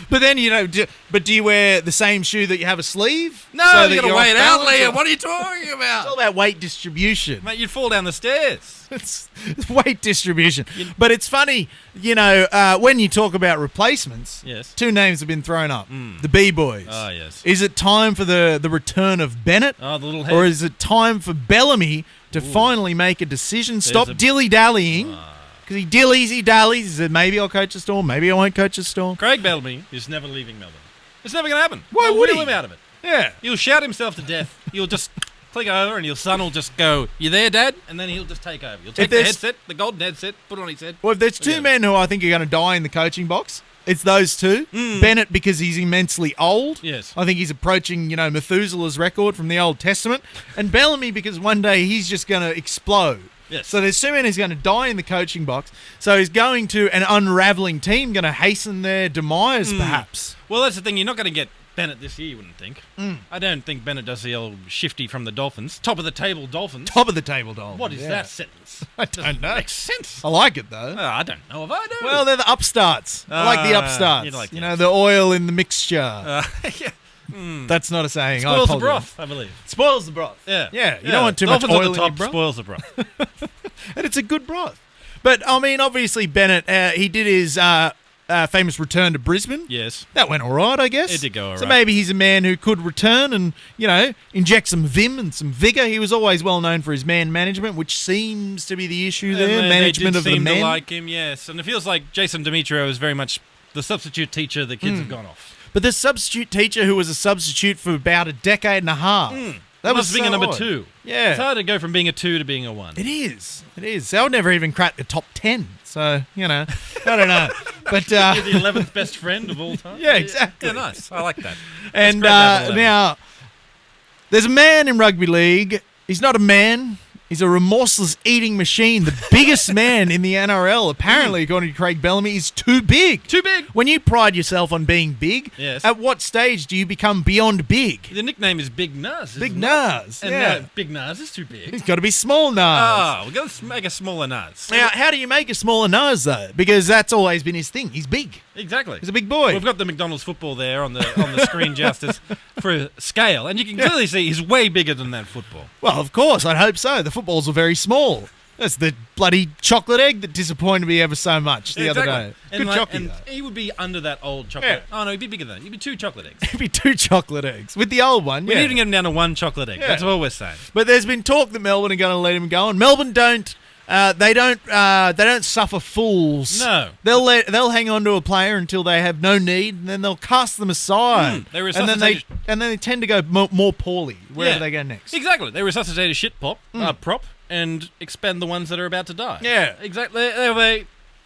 Speaker 3: But then, do you wear the same shoe that you have a sleeve?
Speaker 4: No,
Speaker 3: So
Speaker 4: you
Speaker 3: that
Speaker 4: got to
Speaker 3: you're
Speaker 4: wait
Speaker 3: off
Speaker 4: out,
Speaker 3: balance?
Speaker 4: Liam. What are you talking
Speaker 3: It's all
Speaker 4: about?
Speaker 3: about weight distribution.
Speaker 4: Mate, you'd fall down the stairs.
Speaker 3: It's weight distribution. But it's funny, when you talk about replacements,
Speaker 4: Yes.
Speaker 3: two names have been thrown up. The B-Boys.
Speaker 4: Oh, yes.
Speaker 3: Is it time for the return of Bennett?
Speaker 4: Oh, the little head.
Speaker 3: Or is it time for Bellamy to finally make a decision? Stop
Speaker 4: a-
Speaker 3: dilly-dallying. Because he dillies, he dallies. He said, maybe I'll coach a Storm, maybe I won't coach a Storm.
Speaker 4: Craig Bellamy is never leaving Melbourne. It's never going to happen.
Speaker 3: Why
Speaker 4: They'll
Speaker 3: would
Speaker 4: wheel
Speaker 3: he?
Speaker 4: him out of it.
Speaker 3: Yeah.
Speaker 4: He'll shout himself to death. He'll just click over and your son will just go, "You there, Dad?" And then he'll just take over. You'll take the
Speaker 3: there's-
Speaker 4: headset, the golden headset, put it on his head.
Speaker 3: Well, if there's two
Speaker 4: Forget it.
Speaker 3: men who I think are going to die in the coaching box, it's those two. Bennett because he's immensely old.
Speaker 4: Yes.
Speaker 3: I think he's approaching, Methuselah's record from the Old Testament. And Bellamy because one day he's just going to explode.
Speaker 4: Yes.
Speaker 3: So there's two men who's going to die in the coaching box. So he's going to an unraveling team, going to hasten their demise, perhaps.
Speaker 4: Well, that's the thing. You're not going to get Bennett this year, you wouldn't think. I don't think Bennett does the old shifty from the Dolphins. Top of the table Dolphins.
Speaker 3: Top of the table, Dolphins.
Speaker 4: What is that sentence?
Speaker 3: I don't know.
Speaker 4: Makes sense.
Speaker 3: I like it, though.
Speaker 4: I don't know if I do.
Speaker 3: Well, they're the upstarts. I like the upstarts.
Speaker 4: you like the
Speaker 3: the oil in the mixture.
Speaker 4: yeah.
Speaker 3: That's not a saying. I
Speaker 4: Spoils the
Speaker 3: apologize.
Speaker 4: broth, I believe.
Speaker 3: Spoils the broth.
Speaker 4: Yeah.
Speaker 3: You don't want too much
Speaker 4: Dolphins
Speaker 3: oil
Speaker 4: at the top
Speaker 3: in your broth.
Speaker 4: spoils the broth.
Speaker 3: And it's a good broth. But, I mean, obviously, Bennett, he did his famous return to Brisbane.
Speaker 4: Yes.
Speaker 3: That went all right, I guess.
Speaker 4: It did go all
Speaker 3: So
Speaker 4: right.
Speaker 3: maybe he's a man who could return and, inject some vim and some vigour. He was always well known for his man management, which seems to be the issue there. Management
Speaker 4: they
Speaker 3: of
Speaker 4: did
Speaker 3: the
Speaker 4: seem
Speaker 3: men.
Speaker 4: to like him, yes. And it feels like Jason Demetrio is very much the substitute teacher the kids have gone off.
Speaker 3: But the substitute teacher who was a substitute for about a decade and a half. That was
Speaker 4: being
Speaker 3: so
Speaker 4: a number
Speaker 3: odd.
Speaker 4: 2.
Speaker 3: Yeah.
Speaker 4: It's hard to go from being a 2 to being a 1.
Speaker 3: It is. So I would never even crack the top 10. So, I don't know. But
Speaker 4: You're the 11th best friend of all time.
Speaker 3: yeah, exactly.
Speaker 4: Yeah, nice. I like that.
Speaker 3: And
Speaker 4: great to have 11.
Speaker 3: now, there's a man in rugby league. He's not a man. He's a remorseless eating machine. The biggest man in the NRL, apparently, according to Craig Bellamy, is too big.
Speaker 4: Too big.
Speaker 3: When you pride yourself on being big,
Speaker 4: Yes.
Speaker 3: at what stage do you become beyond big?
Speaker 4: The nickname is Big Nuz.
Speaker 3: Big
Speaker 4: isn't it?
Speaker 3: Nuz.
Speaker 4: And
Speaker 3: Yeah.
Speaker 4: Big Nuz is too big.
Speaker 3: He's got to be small Nuz.
Speaker 4: Oh, we're going to make a smaller Nuz.
Speaker 3: Now, how do you make a smaller Nuz, though? Because that's always been his thing. He's big.
Speaker 4: Exactly.
Speaker 3: He's a big boy.
Speaker 4: We've got the McDonald's football there on the screen just as for a scale, and you can clearly see he's way bigger than that football.
Speaker 3: Well, of course, I'd hope so. The footballs were very small. That's the bloody chocolate egg that disappointed me ever so much the other day.
Speaker 4: And,
Speaker 3: Good chocolate,
Speaker 4: and
Speaker 3: though.
Speaker 4: he would be under that old chocolate.
Speaker 3: Yeah.
Speaker 4: Oh no, he'd be bigger than that. He'd be 2 chocolate eggs.
Speaker 3: It'd be 2 chocolate eggs. With the old one,
Speaker 4: We
Speaker 3: yeah.
Speaker 4: need to get him down to 1 chocolate egg.
Speaker 3: Yeah.
Speaker 4: That's all we're saying.
Speaker 3: But there's been talk that Melbourne are going to let him go, and Melbourne don't. They don't suffer fools.
Speaker 4: No.
Speaker 3: They'll hang on to a player until they have no need, and then they'll cast them aside.
Speaker 4: They
Speaker 3: and then they tend to go more poorly wherever
Speaker 4: Yeah.
Speaker 3: they go next.
Speaker 4: Exactly. They resuscitate a shit prop and expend the ones that are about to die.
Speaker 3: Yeah.
Speaker 4: Exactly.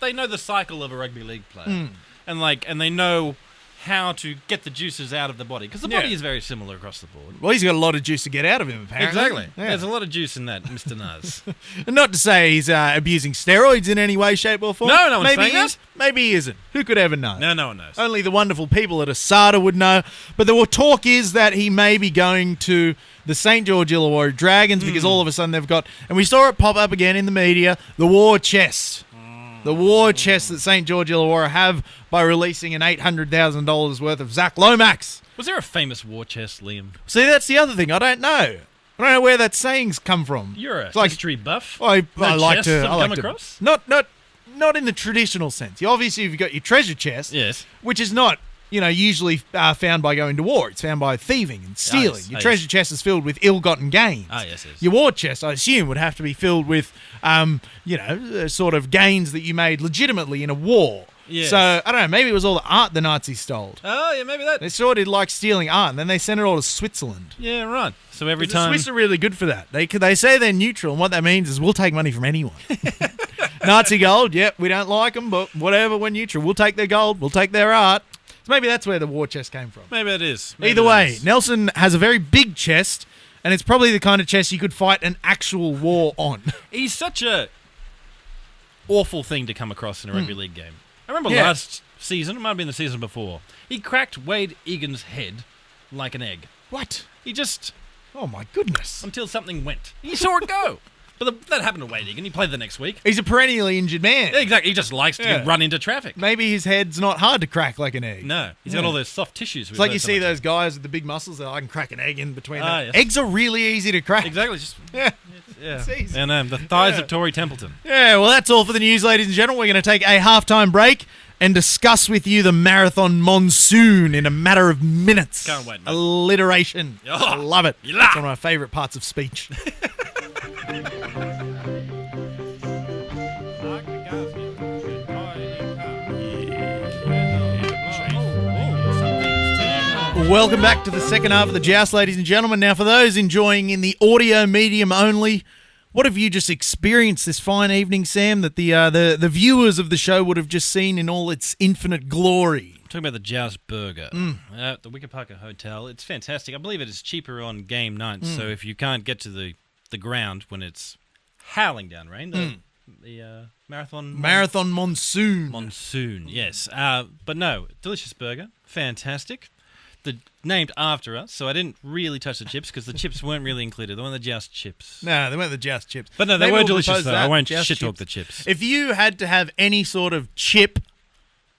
Speaker 4: They know the cycle of a rugby league player, and they know how to get the juices out of the body because the body is very similar across the board.
Speaker 3: Well, he's got a lot of juice to get out of him, apparently.
Speaker 4: Exactly.
Speaker 3: Yeah.
Speaker 4: There's a lot of juice in that, Mr. Nuz.
Speaker 3: And not to say he's abusing steroids in any way, shape, or form.
Speaker 4: No, no one's
Speaker 3: maybe
Speaker 4: saying
Speaker 3: he is. Maybe he isn't. Who could ever know?
Speaker 4: No one knows.
Speaker 3: Only the wonderful people at Asada would know. But the talk is that he may be going to the St. George Illawarra Dragons because all of a sudden they've got, and we saw it pop up again in the media, the war chest. The war chest that St. George Illawarra have by releasing an $800,000 worth of Zach Lomax.
Speaker 4: Was there a famous war chest, Liam?
Speaker 3: See, that's the other thing. I don't know. I don't know where that saying's come from.
Speaker 4: You're a
Speaker 3: It's like,
Speaker 4: history buff.
Speaker 3: I like
Speaker 4: chests
Speaker 3: to.
Speaker 4: have
Speaker 3: I like
Speaker 4: come
Speaker 3: to
Speaker 4: across?
Speaker 3: not in the traditional sense. Obviously, you've got your treasure chest,
Speaker 4: Yes.
Speaker 3: which is not usually found by going to war. It's found by thieving and stealing.
Speaker 4: yes.
Speaker 3: Your
Speaker 4: Ah,
Speaker 3: treasure chest is filled with ill-gotten gains.
Speaker 4: Yes.
Speaker 3: Your war chest, I assume, would have to be filled with, sort of gains that you made legitimately in a war.
Speaker 4: Yes.
Speaker 3: So, I don't know, maybe it was all the art the Nazis stole.
Speaker 4: Oh, yeah, maybe that.
Speaker 3: They sort of like stealing art, and then they sent it all to Switzerland.
Speaker 4: Yeah, right. So every
Speaker 3: The
Speaker 4: time.
Speaker 3: Swiss are really good for that. They say they're neutral, and what that means is we'll take money from anyone. Nazi gold, yep, we don't like them, but whatever, we're neutral. We'll take their gold, we'll take their art. So maybe that's where the war chest came from.
Speaker 4: Maybe it is.
Speaker 3: Either way, Nelson has a very big chest, and it's probably the kind of chest you could fight an actual war on.
Speaker 4: He's such a awful thing to come across in a rugby league game. I remember
Speaker 3: Yeah.
Speaker 4: last season, it might have been the season before, he cracked Wade Egan's head like an egg.
Speaker 3: What?
Speaker 4: He just,
Speaker 3: Oh, my goodness.
Speaker 4: until something went. He saw it go. But that happened to Wade Egan. He played the next week.
Speaker 3: He's a perennially injured man.
Speaker 4: Yeah, exactly. He just likes to
Speaker 3: Yeah.
Speaker 4: run into traffic.
Speaker 3: Maybe his head's not hard to crack like an egg.
Speaker 4: No, he's got all those soft tissues.
Speaker 3: It's like you see those guys with the big muscles that I can crack an egg in between them.
Speaker 4: yes.
Speaker 3: Eggs are really easy to crack.
Speaker 4: Exactly. Just
Speaker 3: Yeah.
Speaker 4: yeah.
Speaker 3: It's easy.
Speaker 4: And the thighs
Speaker 3: Yeah.
Speaker 4: of Tory Templeton.
Speaker 3: Yeah, well, that's all for the news, ladies and gentlemen. We're going to take a halftime break and discuss with you the marathon monsoon in a matter of minutes.
Speaker 4: Can't wait, mate.
Speaker 3: Alliteration.
Speaker 4: Oh,
Speaker 3: I love it.
Speaker 4: you
Speaker 3: It's
Speaker 4: laugh.
Speaker 3: one of my favourite parts of speech. Welcome back to the second half of the Joust, ladies and gentlemen. Now, for those enjoying in the audio medium only, what have you just experienced this fine evening, Sam, that the viewers of the show would have just seen in all its infinite glory?
Speaker 4: Talking about the Joust Burger at the Wicker Parker Hotel. It's fantastic. I believe it is cheaper on game nights, so if you can't get to the ground when it's howling down rain, the
Speaker 3: Marathon monsoon.
Speaker 4: monsoon, yes. But no, delicious burger, fantastic. Named after us, so I didn't really touch the chips because the chips weren't really included. They weren't the Joust chips.
Speaker 3: No, they weren't the Joust chips.
Speaker 4: But no, they
Speaker 3: Maybe
Speaker 4: were
Speaker 3: we'll
Speaker 4: delicious
Speaker 3: propose
Speaker 4: though.
Speaker 3: that,
Speaker 4: I won't
Speaker 3: Joust
Speaker 4: shit talk
Speaker 3: chips.
Speaker 4: the chips.
Speaker 3: If you had to have any sort of chip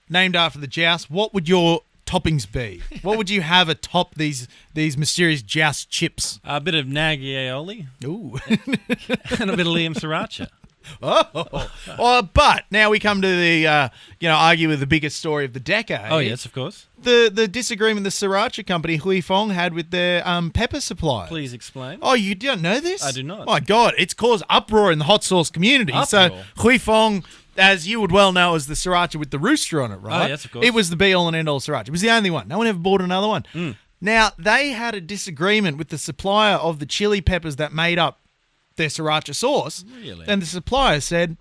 Speaker 3: named after the Joust, what would your toppings be? What would you have atop these mysterious Joust chips?
Speaker 4: A bit of Naggy aioli
Speaker 3: Ooh.
Speaker 4: and a bit of Liam Sriracha.
Speaker 3: But now we come to the, argue with the biggest story of the decade.
Speaker 4: Oh, yes, of course.
Speaker 3: The disagreement the Sriracha company, Hui Fong, had with their pepper supplier.
Speaker 4: Please explain.
Speaker 3: Oh, you don't know this?
Speaker 4: I do not.
Speaker 3: My God, it's caused uproar in the hot sauce community. So
Speaker 4: Uproar?
Speaker 3: Hui Fong, as you would well know, is the Sriracha with the rooster on it, right?
Speaker 4: Oh, yes, of course.
Speaker 3: It was the be-all and end-all Sriracha. It was the only one. No one ever bought another one. Now, they had a disagreement with the supplier of the chili peppers that made up their Sriracha sauce.
Speaker 4: Really?
Speaker 3: And the supplier said,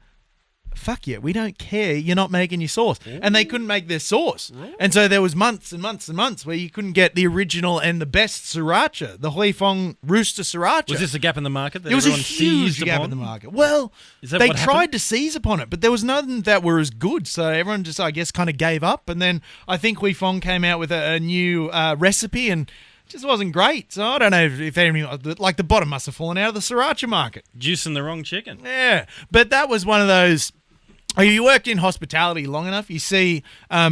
Speaker 3: fuck you, we don't care, you're not making your sauce. Ooh. And they couldn't make their sauce. Really? And so there was months and months and months where you couldn't get the original and the best Sriracha, the Hui Fong Rooster Sriracha.
Speaker 4: Was this a gap in the market that
Speaker 3: it was a
Speaker 4: everyone
Speaker 3: huge
Speaker 4: seized
Speaker 3: gap
Speaker 4: upon?
Speaker 3: in the market. Well, they tried to seize upon it, but there was none that were as good. So everyone just, I guess, kind of gave up. And then I think Hui Fong came out with a new recipe and just wasn't great. So I don't know if anyone, like the bottom must have fallen out of the Sriracha market.
Speaker 4: Juicing the wrong chicken.
Speaker 3: Yeah, but that was one of those. If you worked in hospitality long enough, you see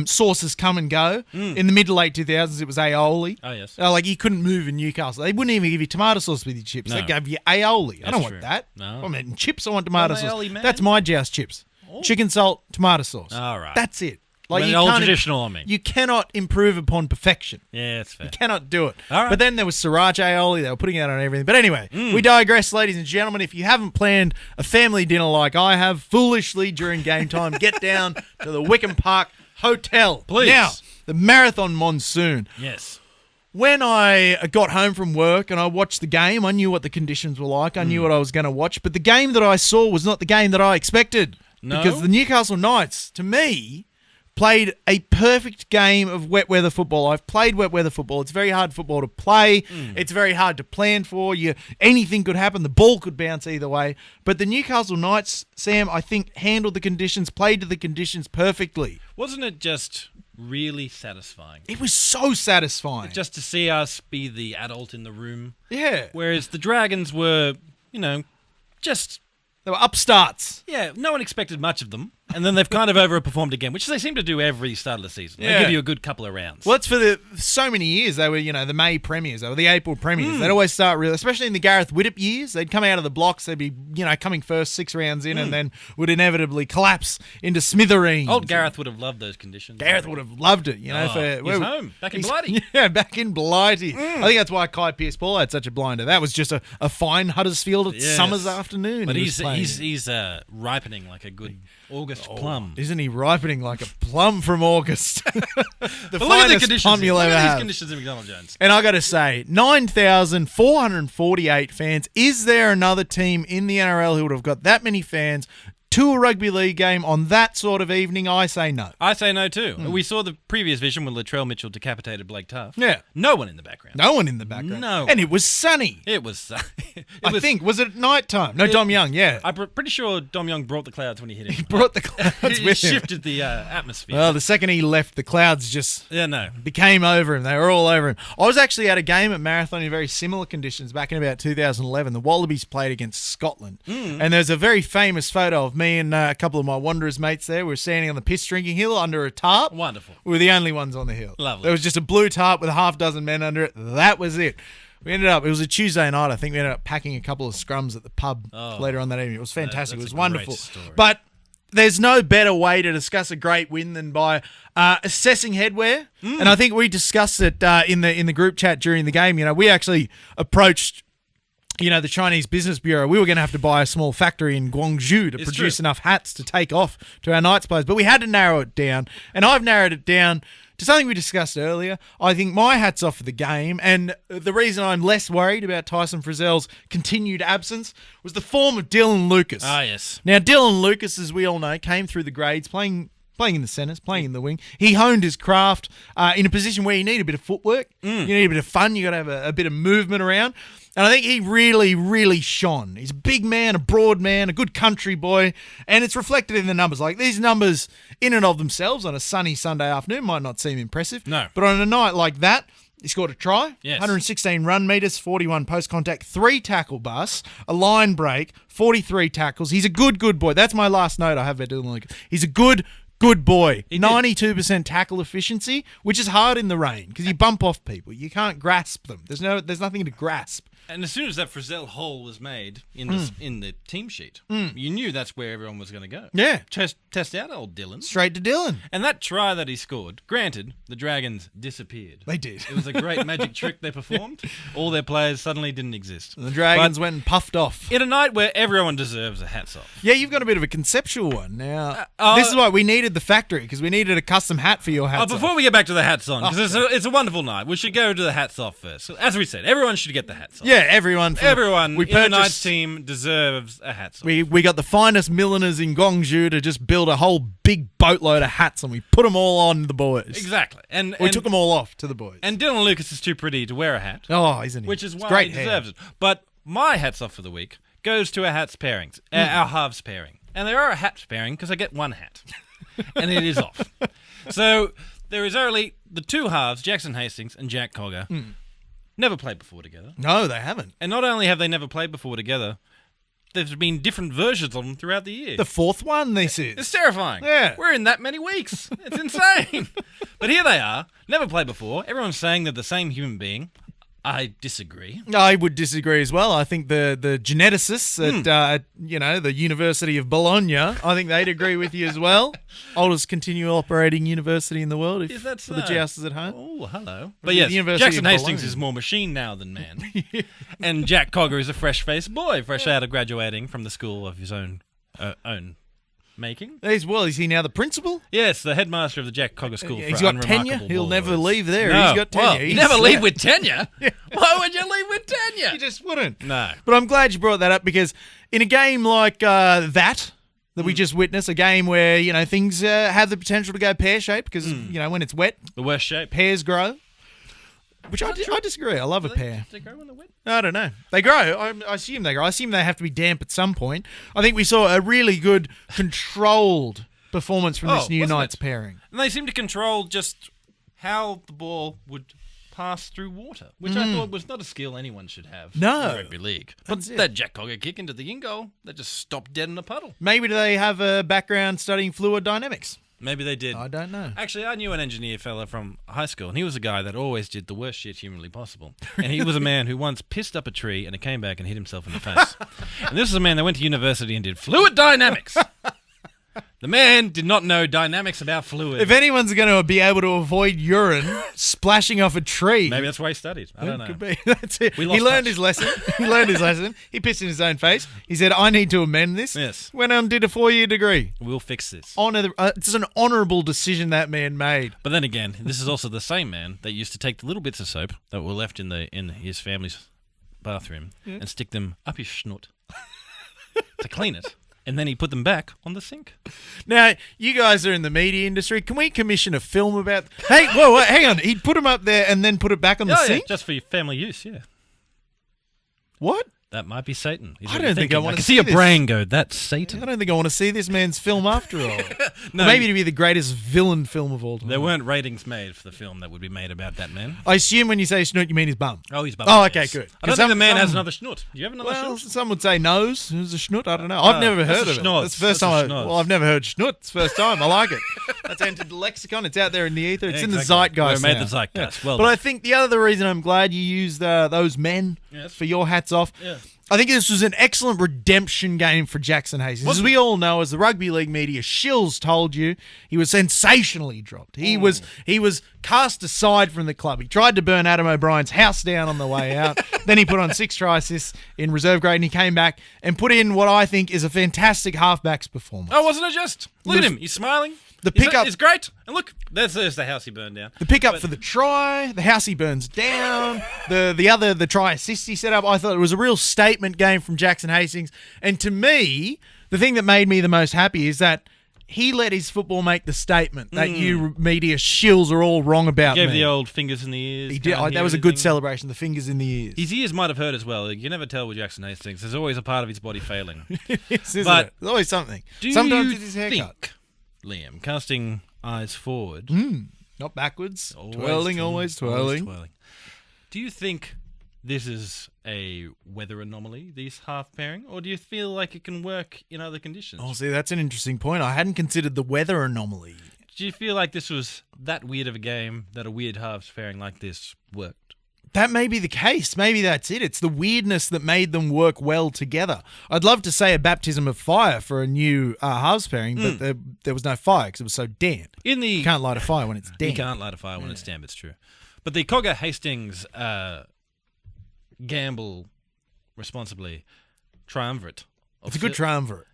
Speaker 3: sauces come and go. In the mid to late 2000s, it was aioli.
Speaker 4: Oh, yes.
Speaker 3: Like you couldn't move in Newcastle. They wouldn't even give you tomato sauce with your chips.
Speaker 4: No.
Speaker 3: They gave you aioli. I don't
Speaker 4: That's
Speaker 3: want
Speaker 4: true.
Speaker 3: that.
Speaker 4: No.
Speaker 3: I mean, chips, I want tomato
Speaker 4: Well,
Speaker 3: sauce.
Speaker 4: aioli, man.
Speaker 3: That's my Joust chips. Chicken salt, tomato sauce.
Speaker 4: All right.
Speaker 3: That's it.
Speaker 4: Went
Speaker 3: you
Speaker 4: old
Speaker 3: can't-
Speaker 4: traditional on me.
Speaker 3: You cannot improve upon perfection.
Speaker 4: Yeah, that's fair.
Speaker 3: You cannot do it.
Speaker 4: All right.
Speaker 3: But then there was Sriracha aioli. They were putting it on everything. But anyway, we digress, ladies and gentlemen. If you haven't planned a family dinner like I have, foolishly during game time, get down to the Wickham Park Hotel.
Speaker 4: Please.
Speaker 3: Now, the Marathon Monsoon.
Speaker 4: Yes.
Speaker 3: When I got home from work and I watched the game, I knew what the conditions were like. I knew what I was going to watch. But the game that I saw was not the game that I expected.
Speaker 4: No?
Speaker 3: Because the Newcastle Knights, to me, played a perfect game of wet weather football. I've played wet weather football. It's very hard football to play. It's very hard to plan for. Anything could happen. The ball could bounce either way. But the Newcastle Knights, Sam, I think handled the conditions, played to the conditions perfectly.
Speaker 4: Wasn't it just really satisfying?
Speaker 3: It was so satisfying.
Speaker 4: Just to see us be the adult in the room.
Speaker 3: Yeah.
Speaker 4: Whereas the Dragons were, just...
Speaker 3: They were upstarts.
Speaker 4: Yeah, no one expected much of them. And then they've kind of overperformed again, which they seem to do every start of the season. They
Speaker 3: Yeah.
Speaker 4: give you a good couple of rounds.
Speaker 3: Well, it's for so many years. They were, the May premiers. They were the April premiers. They'd always start really, especially in the Gareth Widdop years. They'd come out of the blocks. They'd be, coming first 6 rounds in and then would inevitably collapse into smithereens.
Speaker 4: Old Gareth would have loved those conditions.
Speaker 3: Gareth would have loved it,
Speaker 4: He's home, back in Blighty.
Speaker 3: Yeah, back in Blighty. I think that's why Kai Pearce-Paul had such a blinder. That was just a fine Huddersfield
Speaker 4: Yes.
Speaker 3: summer's afternoon.
Speaker 4: But
Speaker 3: he
Speaker 4: he's
Speaker 3: was playing.
Speaker 4: he's ripening like a good August plum.
Speaker 3: Isn't he ripening like a plum from August? The
Speaker 4: But look at the
Speaker 3: finest
Speaker 4: conditions.
Speaker 3: plum you'll
Speaker 4: Look
Speaker 3: ever
Speaker 4: at these
Speaker 3: have.
Speaker 4: conditions in McDonald Jones.
Speaker 3: And I got to say, 9,448 fans. Is there another team in the NRL who would have got that many fans to a rugby league game on that sort of evening? I say no.
Speaker 4: I say no too. We saw the previous vision when Latrell Mitchell decapitated Blake Tough.
Speaker 3: Yeah.
Speaker 4: No one in the background.
Speaker 3: No one in the background.
Speaker 4: No.
Speaker 3: And it was sunny.
Speaker 4: It was...
Speaker 3: I think. Was it night time? No, Dom Young, yeah.
Speaker 4: I'm pretty sure Dom Young brought the clouds when he hit him.
Speaker 3: He brought the clouds
Speaker 4: He
Speaker 3: with him.
Speaker 4: shifted the atmosphere.
Speaker 3: Well, the second he left, the clouds just
Speaker 4: Yeah, no.
Speaker 3: became over him. They were all over him. I was actually at a game at Marathon in very similar conditions back in about 2011. The Wallabies played against Scotland. And there's a very famous photo of me and a couple of my Wanderers mates there. We were standing on the piss drinking hill under a tarp.
Speaker 4: Wonderful.
Speaker 3: We were the only ones on the hill.
Speaker 4: Lovely.
Speaker 3: There was just a blue tarp with a half dozen men under it. That was it. It was a Tuesday night. I think we ended up packing a couple of scrums at the pub later on that evening. It was fantastic. It
Speaker 4: that's
Speaker 3: was
Speaker 4: a great
Speaker 3: wonderful.
Speaker 4: story.
Speaker 3: But there's no better way to discuss a great win than by assessing headwear. And I think we discussed it in the group chat during the game. We actually approached the Chinese Business Bureau. We were going to have to buy a small factory in Guangzhou to produce enough hats to take off to our Knights players. But we had to narrow it down. And I've narrowed it down to something we discussed earlier. I think my hat's off for the game. And the reason I'm less worried about Tyson Frizzell's continued absence was the form of Dylan Lucas.
Speaker 4: Ah, yes.
Speaker 3: Now, Dylan Lucas, as we all know, came through the grades, playing in the centres, playing in the wing. He honed his craft in a position where you need a bit of footwork. You need a bit of fun. You got to have a bit of movement around. And I think he really, really shone. He's a big man, a broad man, a good country boy, and it's reflected in the numbers. Like, these numbers in and of themselves on a sunny Sunday afternoon might not seem impressive.
Speaker 4: No.
Speaker 3: But on a night like that, he scored a try,
Speaker 4: Yes.
Speaker 3: 116 run metres, 41 post-contact, 3 tackle busts, a line break, 43 tackles. He's a good boy. That's my last note I have about Dylan Lucas. He's a good Good boy.
Speaker 4: He did.
Speaker 3: 92% tackle efficiency, which is hard in the rain because you bump off people. You can't grasp them. There's nothing to grasp.
Speaker 4: And as soon as that Frizzell hole was made in the team sheet, you knew that's where everyone was going to go.
Speaker 3: Yeah.
Speaker 4: Test out old Dylan.
Speaker 3: Straight to Dylan.
Speaker 4: And that try that he scored, granted, the Dragons disappeared.
Speaker 3: They did.
Speaker 4: It was a great magic trick they performed. All their players suddenly didn't exist.
Speaker 3: The Dragons
Speaker 4: But
Speaker 3: went and puffed off.
Speaker 4: in a night where everyone deserves a hats off.
Speaker 3: Yeah, you've got a bit of a conceptual one. Now,
Speaker 4: Uh,
Speaker 3: this is why we needed the factory, because we needed a custom hat for your hats
Speaker 4: Before
Speaker 3: off.
Speaker 4: we get back to the hats on, because it's a wonderful night, we should go to the hats off first. So, as we said, everyone should get the hats off.
Speaker 3: Yeah, everyone
Speaker 4: Everyone
Speaker 3: we
Speaker 4: in the night's
Speaker 3: purchased.
Speaker 4: team deserves a hats off.
Speaker 3: We got the finest milliners in Gwangju to just build a whole big boatload of hats, and we put them all on the boys.
Speaker 4: Exactly. And
Speaker 3: We took them all off to the boys.
Speaker 4: And Dylan Lucas is too pretty to wear a hat,
Speaker 3: Oh, isn't he?
Speaker 4: which is
Speaker 3: It's
Speaker 4: why
Speaker 3: great
Speaker 4: he
Speaker 3: hair.
Speaker 4: deserves it. But my hats off for the week goes to our hats pairings, our halves pairing. And there are a hats pairing because I get one hat, and it is off. So there is only the two halves, Jackson Hastings and Jack Cogger, never played before together.
Speaker 3: No, they haven't.
Speaker 4: And not only have they never played before together, there's been different versions of them throughout the year.
Speaker 3: The fourth one, this is.
Speaker 4: It's terrifying.
Speaker 3: Yeah.
Speaker 4: We're in that many weeks. It's insane. But here they are, never played before. Everyone's saying they're the same human being. I disagree.
Speaker 3: I would disagree as well. I think the geneticists at the University of Bologna, I think they'd agree with you as well. Oldest continual operating university in the world.
Speaker 4: Is that
Speaker 3: for the
Speaker 4: so?
Speaker 3: jousters at home?
Speaker 4: Oh, hello.
Speaker 3: The
Speaker 4: But yes,
Speaker 3: University
Speaker 4: Jackson
Speaker 3: of
Speaker 4: Hastings
Speaker 3: Bologna.
Speaker 4: is more machine now than man. And Jack Cogger is a fresh-faced boy, fresh out of graduating from the school of his own making.
Speaker 3: Is he now the principal?
Speaker 4: Yes, the headmaster of the Jack Cogger School
Speaker 3: He's
Speaker 4: for
Speaker 3: got tenure.
Speaker 4: Unremarkable
Speaker 3: He'll never
Speaker 4: boys.
Speaker 3: leave there.
Speaker 4: No.
Speaker 3: He's got tenure.
Speaker 4: Well, you
Speaker 3: He's
Speaker 4: never leave
Speaker 3: set.
Speaker 4: with tenure. Why would you leave with tenure?
Speaker 3: You just wouldn't.
Speaker 4: No.
Speaker 3: But I'm glad you brought that up because in a game like that we just witnessed, a game where, things have the potential to go pear-shaped because, when it's wet,
Speaker 4: The worst shape.
Speaker 3: pears grow. Which I disagree. I love a pear.
Speaker 4: They grow when they're wet.
Speaker 3: I don't know. They grow. I assume they grow. I assume they have to be damp at some point. I think we saw a really good, controlled performance from this new
Speaker 4: wasn't
Speaker 3: Knights
Speaker 4: it?
Speaker 3: pairing.
Speaker 4: And they seem to control just how the ball would pass through water, which I thought was not a skill anyone should have
Speaker 3: No.
Speaker 4: in rugby league. But
Speaker 3: That's it.
Speaker 4: that Jack Cogger kick into the in goal, that just stopped dead in a puddle.
Speaker 3: Maybe they have a background studying fluid dynamics.
Speaker 4: Maybe they did.
Speaker 3: I don't know.
Speaker 4: Actually, I knew an engineer fella from high school, and he was a guy that always did the worst shit humanly possible. And he was a man who once pissed up a tree, and it came back and hit himself in the face. And this was a man that went to university and did fluid dynamics. The man did not know dynamics about fluid.
Speaker 3: If anyone's going to be able to avoid urine splashing off a tree,
Speaker 4: Maybe that's why he studied. I don't know.
Speaker 3: Could be. That's it.
Speaker 4: We
Speaker 3: He
Speaker 4: lost
Speaker 3: learned
Speaker 4: touch.
Speaker 3: his lesson. He learned his lesson. He pissed in his own face. He said, "I need to amend this."
Speaker 4: Yes.
Speaker 3: Went on and did a 4-year degree.
Speaker 4: We'll fix this.
Speaker 3: It's an honourable decision that man made.
Speaker 4: But then again, this is also the same man that used to take the little bits of soap that were left in his family's bathroom and stick them up his schnut to clean it. And then he put them back on the sink.
Speaker 3: Now, you guys are in the media industry. Can we commission a film about... Hey, whoa, hang on. He'd put them up there and then put it back on the sink?
Speaker 4: Just for your family use, yeah.
Speaker 3: What?
Speaker 4: That might be Satan. Is
Speaker 3: I
Speaker 4: what
Speaker 3: don't
Speaker 4: you're
Speaker 3: think I
Speaker 4: thinking.
Speaker 3: wanna
Speaker 4: can
Speaker 3: see
Speaker 4: see your
Speaker 3: this.
Speaker 4: brain go, that's
Speaker 3: I
Speaker 4: Satan.
Speaker 3: don't think I want to see this man's film after all.
Speaker 4: No,
Speaker 3: Maybe to be the greatest villain film of all time.
Speaker 4: there weren't ratings made for the film that would be made about that man.
Speaker 3: I assume when you say snoot, you mean his bum.
Speaker 4: Oh, he's
Speaker 3: Oh, okay, good.
Speaker 4: I don't
Speaker 3: 'Cause
Speaker 4: think the man
Speaker 3: some-
Speaker 4: has another schnut. Do you have another
Speaker 3: Well,
Speaker 4: schnut?
Speaker 3: some would say nose. Who's a schnoot? I don't know. I've never
Speaker 4: that's
Speaker 3: heard
Speaker 4: a
Speaker 3: of it.
Speaker 4: schnoz.
Speaker 3: That's the first
Speaker 4: That's a
Speaker 3: time.
Speaker 4: schnoz.
Speaker 3: Well, I've never heard schnoot. It's the first time. I like it. That's entered the lexicon. It's out there in the ether. It's in the
Speaker 4: Exactly.
Speaker 3: zeitgeist.
Speaker 4: We made
Speaker 3: now.
Speaker 4: the zeitgeist. Well
Speaker 3: but
Speaker 4: done.
Speaker 3: I think the other reason I'm glad you used those men
Speaker 4: Yes.
Speaker 3: for your hats off.
Speaker 4: Yeah.
Speaker 3: I think this was an excellent redemption game for Jackson Hastings. As we all know, as the rugby league media shills told you, he was sensationally dropped. He was cast aside from the club. He tried to burn Adam O'Brien's house down on the way out. Then he put on 6 try assists in reserve grade, and he came back and put in what I think is a fantastic halfbacks performance.
Speaker 4: Oh, wasn't it just? Look at him. He's smiling.
Speaker 3: The pickup-
Speaker 4: is great. And look, there's the house he burned down.
Speaker 3: The pickup for the try, the house he burns down, the try assist he set up. I thought it was a real statement game from Jackson Hastings. And to me, the thing that made me the most happy is that he let his football make the statement that you media shills are all wrong about
Speaker 4: Gave
Speaker 3: me.
Speaker 4: the old fingers in the ears.
Speaker 3: He did.
Speaker 4: can't
Speaker 3: That
Speaker 4: hear
Speaker 3: was a good
Speaker 4: anything.
Speaker 3: celebration. The fingers in the ears.
Speaker 4: His ears might have hurt as well. You can never tell with Jackson Hastings. There's always a part of his body failing.
Speaker 3: Yes, isn't
Speaker 4: But
Speaker 3: it? There's always something.
Speaker 4: Do
Speaker 3: Sometimes
Speaker 4: you
Speaker 3: it's his haircut.
Speaker 4: think, Liam, casting eyes forward,
Speaker 3: Not backwards.
Speaker 4: always
Speaker 3: Twirling, always twirling.
Speaker 4: Do you think this is a weather anomaly, these half pairing, or do you feel like it can work in other conditions?
Speaker 3: Oh, see, that's an interesting point. I hadn't considered the weather anomaly.
Speaker 4: Do you feel like this was that weird of a game that a weird halves pairing like this worked?
Speaker 3: That may be the case. Maybe that's it. It's the weirdness that made them work well together. I'd love to say a baptism of fire for a new halves pairing, but there was no fire because it was so damp. You can't light a fire when it's damp.
Speaker 4: You can't light a fire when it's damp, it's true. But the Cogger Hastings gamble responsibly triumvirate.
Speaker 3: It's a good triumvirate.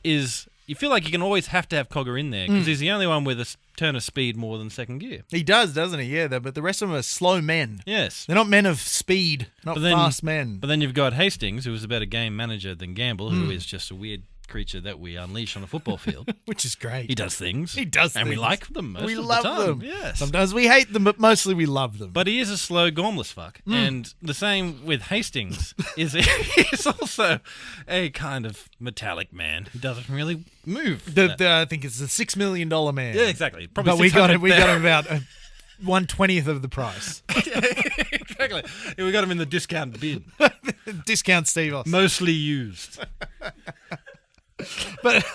Speaker 4: Is you feel like you can always have to have Cogger in there because he's the only one with a turn of speed more than second gear.
Speaker 3: He does, doesn't he? Yeah, but the rest of them are slow men.
Speaker 4: Yes.
Speaker 3: They're not men of speed, not fast men.
Speaker 4: But then you've got Hastings, who is a better game manager than Gamble, who is just a weird creature that we unleash on a football field.
Speaker 3: Which is great.
Speaker 4: He does things.
Speaker 3: And
Speaker 4: we like them most
Speaker 3: we
Speaker 4: of
Speaker 3: love
Speaker 4: the time.
Speaker 3: them.
Speaker 4: Yes.
Speaker 3: Sometimes we hate them, but mostly we love them.
Speaker 4: But he is a slow, gormless fuck. And the same with Hastings is he's also a kind of metallic man who doesn't really move.
Speaker 3: I think it's the $6 million man.
Speaker 4: Yeah, exactly. Probably
Speaker 3: but we got him about 1/20th of the price.
Speaker 4: Exactly. Yeah, we got him in the discount bin.
Speaker 3: Discount Steve-Os.
Speaker 4: Mostly used.
Speaker 3: But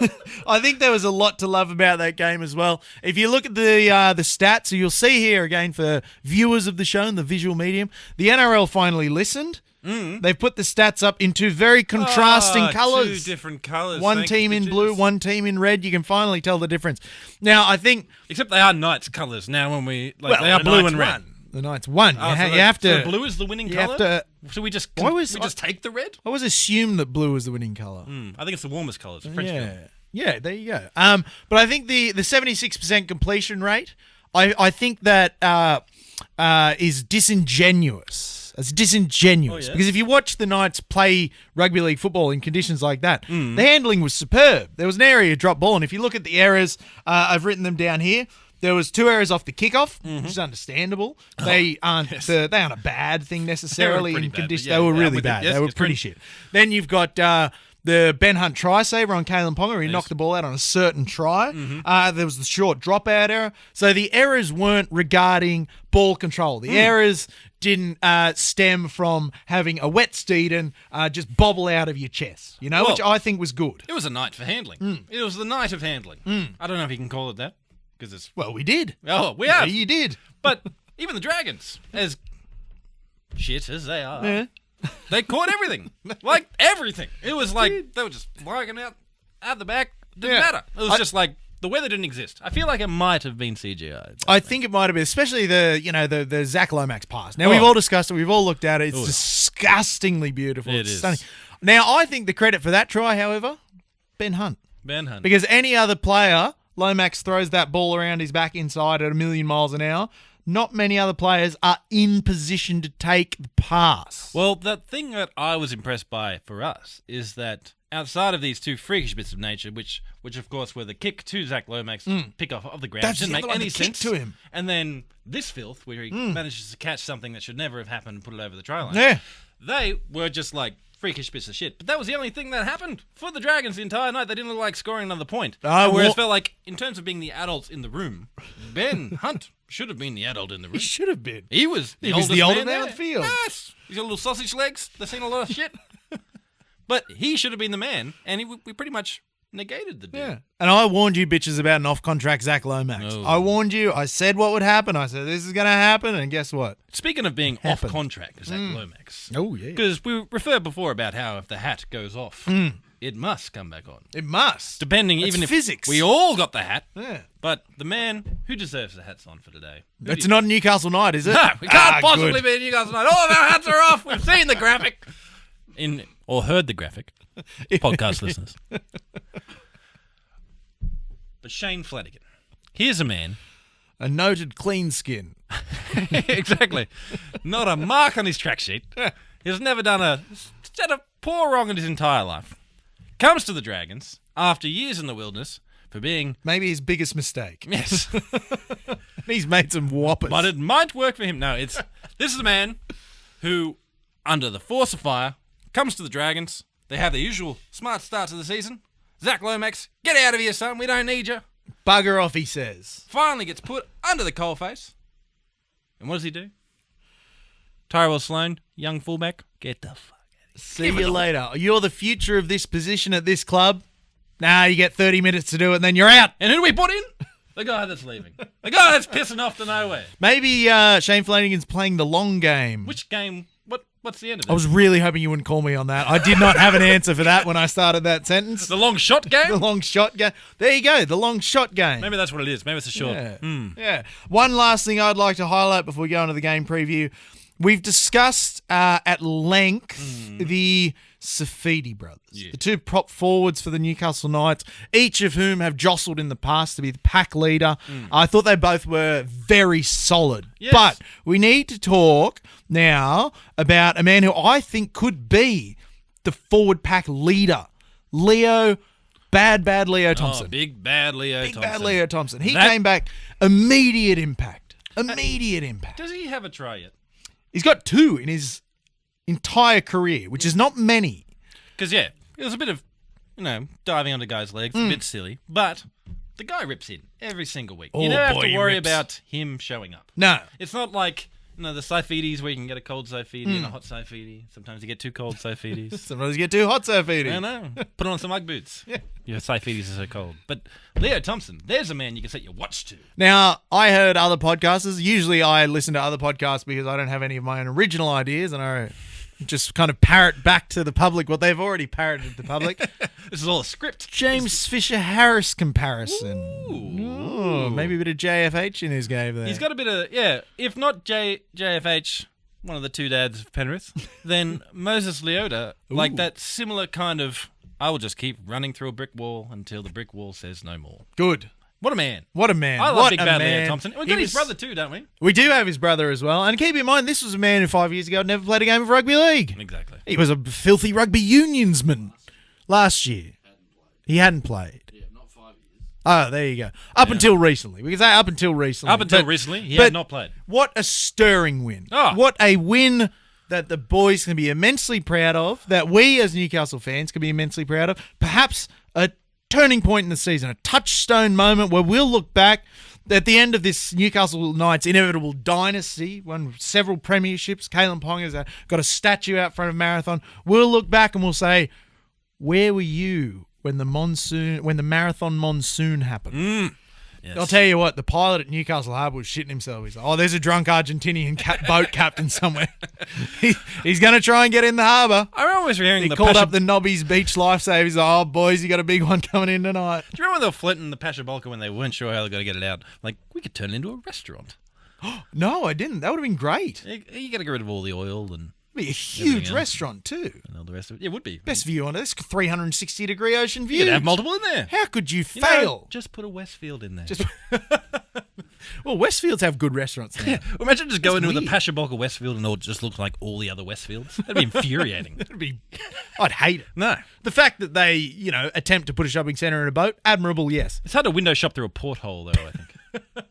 Speaker 3: I think there was a lot to love about that game as well. If you look at the stats, so you'll see here again for viewers of the show in the visual medium, the NRL finally listened. They've put the stats up into very contrasting colours.
Speaker 4: 2 different colours.
Speaker 3: One team in blue, one team in red. You can finally tell the difference. Now, I think...
Speaker 4: Except they are Knights colours now when we... they are blue and red.
Speaker 3: The Knights won.
Speaker 4: Oh,
Speaker 3: you
Speaker 4: so
Speaker 3: have to...
Speaker 4: So blue is the winning
Speaker 3: you
Speaker 4: colour?
Speaker 3: have to...
Speaker 4: So we just take the red?
Speaker 3: I always assumed that blue was the winning colour.
Speaker 4: I think it's the warmest colour. It's a French film.
Speaker 3: Yeah, there you go. But I think the 76% completion rate, I think that is disingenuous. It's disingenuous because if you watch the Knights play rugby league football in conditions like that, the handling was superb. There was an area drop ball, and if you look at the errors, I've written them down here. There was 2 errors off the kickoff, which is understandable. They aren't they aren't a bad thing necessarily in conditions. They were really bad. They were pretty shit. Then you've got the Ben Hunt try saver on Kalen Ponga. He knocked the ball out on a certain try. There was the short dropout error. So the errors weren't regarding ball control. The errors didn't stem from having a wet steed and just bobble out of your chest, which I think was good.
Speaker 4: It was a night for handling. It was the night of handling. I don't know if you can call it that. Because it's...
Speaker 3: Well, we did.
Speaker 4: Oh, we have.
Speaker 3: Yeah, you did.
Speaker 4: But even the Dragons, as shit as they are, they caught everything. Like, everything. It was like they were just flying out the back. Didn't matter. It was just like the weather didn't exist. I feel like it might have been CGI.
Speaker 3: I think it might have been, especially the Zach Lomax pass. Now, we've all discussed it. We've all looked at it. It's disgustingly beautiful. It's stunning. Now, I think the credit for that try, however, Ben Hunt. Because any other player... Lomax throws that ball around his back inside at 1,000,000 miles an hour. Not many other players are in position to take the pass.
Speaker 4: Well, the thing that I was impressed by for us is that outside of these 2 freakish bits of nature, which of course were the kick to Zach Lomax, pick off of the ground,
Speaker 3: That's
Speaker 4: didn't make any sense
Speaker 3: to him,
Speaker 4: and then this filth where he manages to catch something that should never have happened and put it over the try line.
Speaker 3: Yeah,
Speaker 4: they were just like freakish bits of shit. But that was the only thing that happened for the Dragons the entire night. They didn't look like scoring another point. Whereas it felt like, in terms of being the adults in the room, Ben Hunt should have been the adult in the room.
Speaker 3: He should have been.
Speaker 4: He was the
Speaker 3: older man on the field.
Speaker 4: Yes. He's got little sausage legs. They've seen a lot of shit. But he should have been the man, and we pretty much negated the dude.
Speaker 3: Yeah. And I warned you bitches about an off-contract Zach Lomax.
Speaker 4: Oh.
Speaker 3: I warned you. I said what would happen. I said this is going to happen, and guess what?
Speaker 4: Speaking of being off-contract, Zach Lomax.
Speaker 3: Oh, yeah.
Speaker 4: Because we referred before about how if the hat goes off, it must come back on.
Speaker 3: It must.
Speaker 4: Depending,
Speaker 3: That's
Speaker 4: even if
Speaker 3: physics.
Speaker 4: we all got the hat.
Speaker 3: Yeah.
Speaker 4: But the man who deserves the hat's on for today.
Speaker 3: It's not a Newcastle night, is it?
Speaker 4: No, we can't possibly
Speaker 3: good.
Speaker 4: be Newcastle night. All of our hats are off. We've seen the graphic. Or heard the graphic. Podcast listeners. But Shane Flanagan. Here's a man.
Speaker 3: A noted clean skin.
Speaker 4: Exactly. Not a mark on his track sheet. He's never done a poor wrong in his entire life. Comes to the Dragons after years in the wilderness for being...
Speaker 3: Maybe his biggest mistake.
Speaker 4: Yes.
Speaker 3: He's made some whoppers.
Speaker 4: But it might work for him. No, this is a man who, under the force of fire, comes to the Dragons. They have the usual smart start to the season. Zach Lomax, get out of here, son. We don't need you.
Speaker 3: Bugger off, he says.
Speaker 4: Finally gets put under the coalface. And what does he do? Tyrell Sloan young fullback, get the fuck.
Speaker 3: See you later. You're the future of this position at this club. Nah, you get 30 minutes to do it and then you're out.
Speaker 4: And who do we put in? The guy that's leaving. The guy that's pissing off to nowhere.
Speaker 3: Maybe Shane Flanagan's playing the long game.
Speaker 4: Which game? What's the end of it?
Speaker 3: I was really hoping you wouldn't call me on that. I did not have an answer for that when I started that sentence.
Speaker 4: The long shot game?
Speaker 3: The long shot game. There you go, the long shot game.
Speaker 4: Maybe that's what it is. Maybe it's a short.
Speaker 3: Yeah. One last thing I'd like to highlight before we go into the game preview. We've discussed at length the Safidi brothers, the two prop forwards for the Newcastle Knights, each of whom have jostled in the past to be the pack leader. I thought they both were very solid.
Speaker 4: Yes.
Speaker 3: But we need to talk now about a man who I think could be the forward pack leader, Leo, bad Leo Thompson.
Speaker 4: Oh, big bad Leo Thompson.
Speaker 3: Big bad Leo Thompson. He came back, immediate impact. Immediate impact.
Speaker 4: Does he have a try yet?
Speaker 3: He's got 2 in his entire career, which is not many.
Speaker 4: Because, it was a bit of, diving onto guys' legs, a bit silly. But the guy rips in every single week. You never have to worry about him showing up.
Speaker 3: No.
Speaker 4: It's not like, the Safidis where you can get a cold Safidi and a hot Safidi. Sometimes you get 2 cold Safidis.
Speaker 3: Sometimes you get 2 hot Safidi.
Speaker 4: I know. Put on some Ugg boots. Yeah. Your Safidis are so cold. But Leo Thompson, there's a man you can set your watch to.
Speaker 3: Now, I heard other podcasters. Usually I listen to other podcasts because I don't have any of my own original ideas and I just kind of parrot back to the public what they've already parroted to the public.
Speaker 4: This is all a script.
Speaker 3: James Fisher-Harris comparison.
Speaker 4: Ooh.
Speaker 3: Maybe a bit of JFH in his game there.
Speaker 4: He's got a bit of, if not JFH, one of the 2 dads of Penrith, then Moses Leota, like that similar kind of, I will just keep running through a brick wall until the brick wall says no more.
Speaker 3: Good.
Speaker 4: What a man.
Speaker 3: What a man.
Speaker 4: I love
Speaker 3: what
Speaker 4: Big
Speaker 3: a
Speaker 4: Bad
Speaker 3: man.
Speaker 4: Leo Thompson. We've got his brother too, don't we?
Speaker 3: We do have his brother as well. And keep in mind, this was a man who 5 years ago never played a game of rugby league.
Speaker 4: Exactly.
Speaker 3: He was a filthy rugby unionsman last year. He hadn't played.
Speaker 5: Yeah, not 5 years.
Speaker 3: Oh, there you go. Up until recently. We can say up until recently.
Speaker 4: Up until recently, he had not played.
Speaker 3: What a stirring win.
Speaker 4: Oh.
Speaker 3: What a win that the boys can be immensely proud of, that we as Newcastle fans can be immensely proud of. Perhaps a turning point in the season, a touchstone moment where we'll look back at the end of this Newcastle Knights inevitable dynasty, won several premierships. Kalen Ponga's got a statue out front of Marathon. We'll look back and we'll say, where were you when the Marathon monsoon happened?
Speaker 4: Yes.
Speaker 3: I'll tell you what, the pilot at Newcastle Harbour was shitting himself. He's like, there's a drunk Argentinian boat captain somewhere. He's going to try and get in the harbour.
Speaker 4: I remember always hearing
Speaker 3: He called up the Nobby's Beach Lifesavers. He's like, boys, you got a big one coming in tonight.
Speaker 4: Do you remember when they were flinting the Pasha Bulka when they weren't sure how they were going to get it out? Like, we could turn it into a restaurant.
Speaker 3: No, I didn't. That would have been great.
Speaker 4: You got to get rid of all the oil and
Speaker 3: It'd be a huge restaurant too.
Speaker 4: all the rest of it. It would be.
Speaker 3: Best view on it. It's 360-degree ocean view.
Speaker 4: You could have multiple in there.
Speaker 3: How could you
Speaker 4: You know,
Speaker 3: fail?
Speaker 4: just put a Westfield in there.
Speaker 3: Well, Westfields have good restaurants now.
Speaker 4: Imagine just going into the
Speaker 3: weird.
Speaker 4: Pasha Bulka Westfield and it just looked like all the other Westfields. That'd be infuriating.
Speaker 3: I'd hate it.
Speaker 4: No.
Speaker 3: The fact that they, attempt to put a shopping centre in a boat, admirable, yes.
Speaker 4: It's hard to window shop through a porthole, though, I think.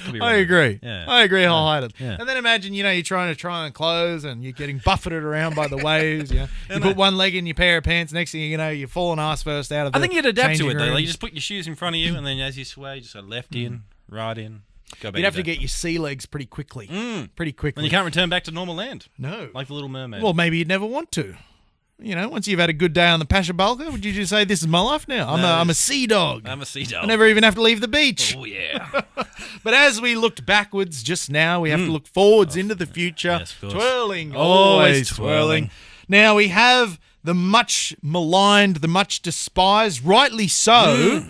Speaker 4: Could be
Speaker 3: I
Speaker 4: wrong.
Speaker 3: agree.
Speaker 4: Yeah.
Speaker 3: I agree wholeheartedly.
Speaker 4: Yeah.
Speaker 3: And then imagine, you're trying to try and close and you're getting buffeted around by the waves. You put one leg in your pair of pants. Next thing you know, you're falling ass first out of the
Speaker 4: I think you'd adapt to
Speaker 3: changing
Speaker 4: it, though.
Speaker 3: room.
Speaker 4: Like, you just put your shoes in front of you and then as you sway, you just go left in, right in, go back.
Speaker 3: You'd have to get your sea legs pretty quickly. Pretty quickly.
Speaker 4: And you can't return back to normal land.
Speaker 3: No.
Speaker 4: Like the Little Mermaid.
Speaker 3: Well, maybe you'd never want to. Once you've had a good day on the Pasha Bulka, would you just say, this is my life now? I'm a sea dog.
Speaker 4: I'm a sea dog.
Speaker 3: I never even have to leave the beach.
Speaker 4: Oh, yeah.
Speaker 3: But as we looked backwards just now, we have to look forwards into the future.
Speaker 4: Yes, of course.
Speaker 3: Twirling.
Speaker 4: Always
Speaker 3: twirling. Now we have the much maligned, the much despised, rightly so,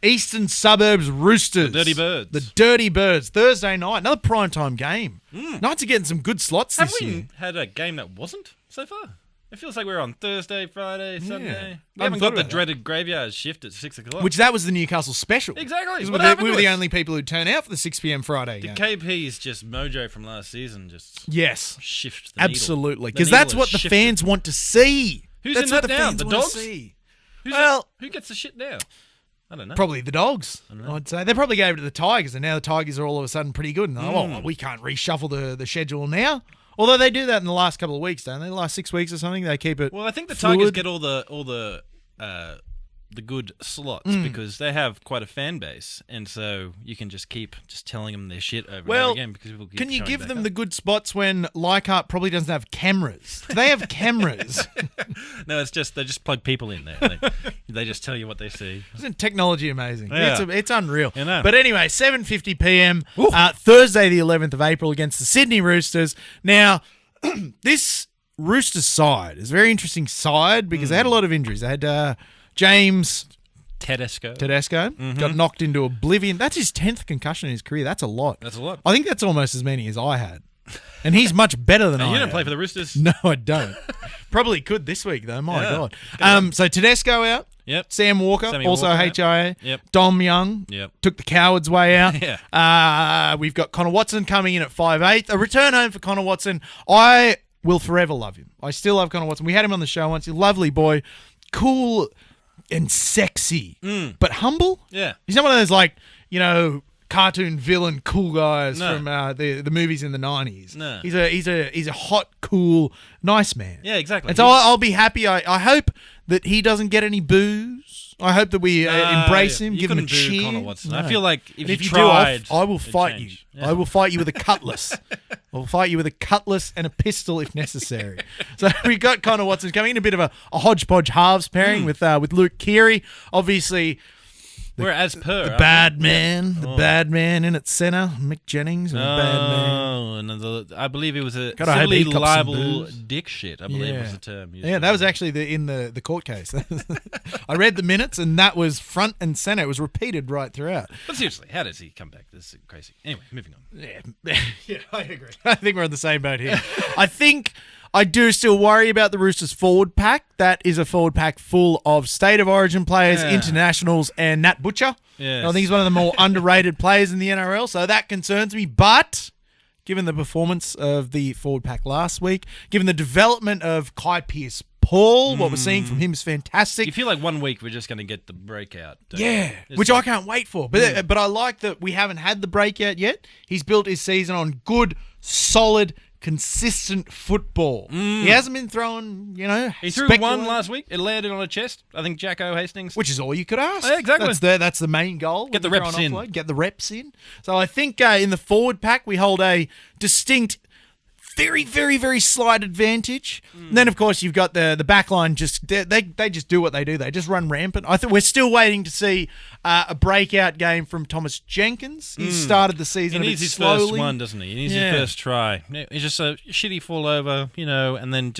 Speaker 3: Eastern Suburbs Roosters.
Speaker 4: The Dirty Birds.
Speaker 3: The Dirty Birds. Thursday night, another primetime game. Knights are getting some good slots
Speaker 4: Have
Speaker 3: this
Speaker 4: we
Speaker 3: year.
Speaker 4: had a game that wasn't so far? It feels like we're on Thursday, Friday, Sunday. We
Speaker 3: I
Speaker 4: haven't
Speaker 3: haven't
Speaker 4: got
Speaker 3: thought
Speaker 4: the
Speaker 3: about that.
Speaker 4: dreaded graveyard shift at 6 o'clock.
Speaker 3: Which that was the Newcastle special.
Speaker 4: Exactly.
Speaker 3: 'Cause
Speaker 4: What
Speaker 3: we
Speaker 4: happened
Speaker 3: were
Speaker 4: to
Speaker 3: the
Speaker 4: us?
Speaker 3: only people who turn out for the 6 p.m. Friday
Speaker 4: the
Speaker 3: game.
Speaker 4: KP's just mojo from last season just
Speaker 3: Yes.
Speaker 4: shift the needle.
Speaker 3: Absolutely.
Speaker 4: The
Speaker 3: Because
Speaker 4: needle
Speaker 3: that's
Speaker 4: has
Speaker 3: what the
Speaker 4: shifted.
Speaker 3: fans want to see.
Speaker 4: Who's
Speaker 3: That's
Speaker 4: in
Speaker 3: what
Speaker 4: that
Speaker 3: the
Speaker 4: now?
Speaker 3: fans
Speaker 4: The
Speaker 3: want
Speaker 4: dogs?
Speaker 3: to see.
Speaker 4: Who's
Speaker 3: Well-
Speaker 4: who gets the shit now? I don't know.
Speaker 3: Probably the Dogs, I'd say. They probably gave it to the Tigers, and now the Tigers are all of a sudden pretty good. And we can't reshuffle the schedule now. Although they do that in the last couple of weeks, don't they? The last 6 weeks or something, they keep it
Speaker 4: Well, I think the
Speaker 3: fluid.
Speaker 4: Tigers get all the the good slots because they have quite a fan base, and so you can just keep just telling them their shit over and over again because people keep
Speaker 3: can you
Speaker 4: showing
Speaker 3: give
Speaker 4: back
Speaker 3: them
Speaker 4: up.
Speaker 3: the good spots when Leichhardt probably doesn't have cameras? Do they have cameras?
Speaker 4: No, it's just they just plug people in there. They just tell you what they see.
Speaker 3: Isn't technology amazing?
Speaker 4: Yeah.
Speaker 3: It's unreal.
Speaker 4: I know.
Speaker 3: But anyway, 7:50 p.m. Thursday, the 11th of April, against the Sydney Roosters. Now, this Roosters side is a very interesting side because they had a lot of injuries. They had James
Speaker 4: Tedesco.
Speaker 3: got knocked into oblivion. That's his 10th concussion in his career. That's a lot.
Speaker 4: That's a lot.
Speaker 3: I think that's almost as many as I had. And he's much better than I
Speaker 4: You
Speaker 3: am.
Speaker 4: don't play for the Roosters?
Speaker 3: No, I don't. Probably could this week, though. My
Speaker 4: Yeah.
Speaker 3: God. So Tedesco out.
Speaker 4: Yep.
Speaker 3: Sam Walker,
Speaker 4: Sammy
Speaker 3: also
Speaker 4: Walker out.
Speaker 3: HIA.
Speaker 4: Yep.
Speaker 3: Dom Young
Speaker 4: Yep.
Speaker 3: took the coward's way out.
Speaker 4: Yeah.
Speaker 3: We've got Connor Watson coming in at 5'8". A return home for Connor Watson. I will forever love him. I still love Connor Watson. We had him on the show once. He's a lovely boy. Cool and sexy, but humble.
Speaker 4: Yeah.
Speaker 3: He's not one of those, like, you know, cartoon villain cool guys
Speaker 4: No.
Speaker 3: from the movies in the 90s.
Speaker 4: No.
Speaker 3: He's a hot, cool, nice man.
Speaker 4: Yeah, exactly.
Speaker 3: And so I'll be happy. I hope that he doesn't get any booze. I hope that we embrace him,
Speaker 4: You
Speaker 3: give him a
Speaker 4: couldn't do
Speaker 3: cheer.
Speaker 4: Connor Watson.
Speaker 3: No.
Speaker 4: I feel like
Speaker 3: And
Speaker 4: if you
Speaker 3: do,
Speaker 4: tried,
Speaker 3: I will
Speaker 4: it'd
Speaker 3: fight
Speaker 4: change.
Speaker 3: you.
Speaker 4: Yeah.
Speaker 3: I will fight you with a cutlass. I will fight you with a cutlass and a pistol if necessary. So we got Connor Watson coming in, a bit of a hodgepodge halves pairing with Luke Keary. Obviously,
Speaker 4: We're as per.
Speaker 3: the bad man in at centre, Mick Jennings, and the bad man.
Speaker 4: Oh, and I believe it was a
Speaker 3: God, I hope he
Speaker 4: civilly
Speaker 3: cops some
Speaker 4: libel
Speaker 3: booze.
Speaker 4: dick shit. I believe was the term. used.
Speaker 3: Yeah, that was actually in the court case. I read the minutes, and that was front and centre. It was repeated right throughout.
Speaker 4: But seriously, how does he come back? This is crazy. Anyway, moving on.
Speaker 3: Yeah, I agree. I think we're on the same boat here. I think I do still worry about the Roosters forward pack. That is a forward pack full of state of origin players,
Speaker 4: Yeah.
Speaker 3: internationals, and Nat Butcher.
Speaker 4: Yes.
Speaker 3: I think he's one of the more underrated players in the NRL, so that concerns me. But given the performance of the forward pack last week, given the development of Kai Pearce-Paul, what we're seeing from him is fantastic.
Speaker 4: You feel like 1 week we're just going to get the breakout. don't you?
Speaker 3: Yeah,
Speaker 4: It's
Speaker 3: which
Speaker 4: like-
Speaker 3: I can't wait for. But I like that we haven't had the breakout yet. He's built his season on good, solid, consistent football. He hasn't been throwing,
Speaker 4: He threw one last week. It landed on a chest. I think Jacko Hastings.
Speaker 3: which is all you could ask.
Speaker 4: Yeah, exactly.
Speaker 3: That's the main goal.
Speaker 4: Get the
Speaker 3: when you're
Speaker 4: reps
Speaker 3: throwing
Speaker 4: in.
Speaker 3: offload. Get the reps in. So I think in the forward pack we hold a distinct, very, very, very slight advantage. And then, of course, you've got the back line. They just do what they do. They just run rampant. I think we're still waiting to see a breakout game from Thomas Jenkins. He started the season
Speaker 4: He
Speaker 3: a
Speaker 4: needs
Speaker 3: bit
Speaker 4: his
Speaker 3: slowly.
Speaker 4: first one, doesn't he? He needs
Speaker 3: Yeah.
Speaker 4: his first try. He's just a shitty fall over, and then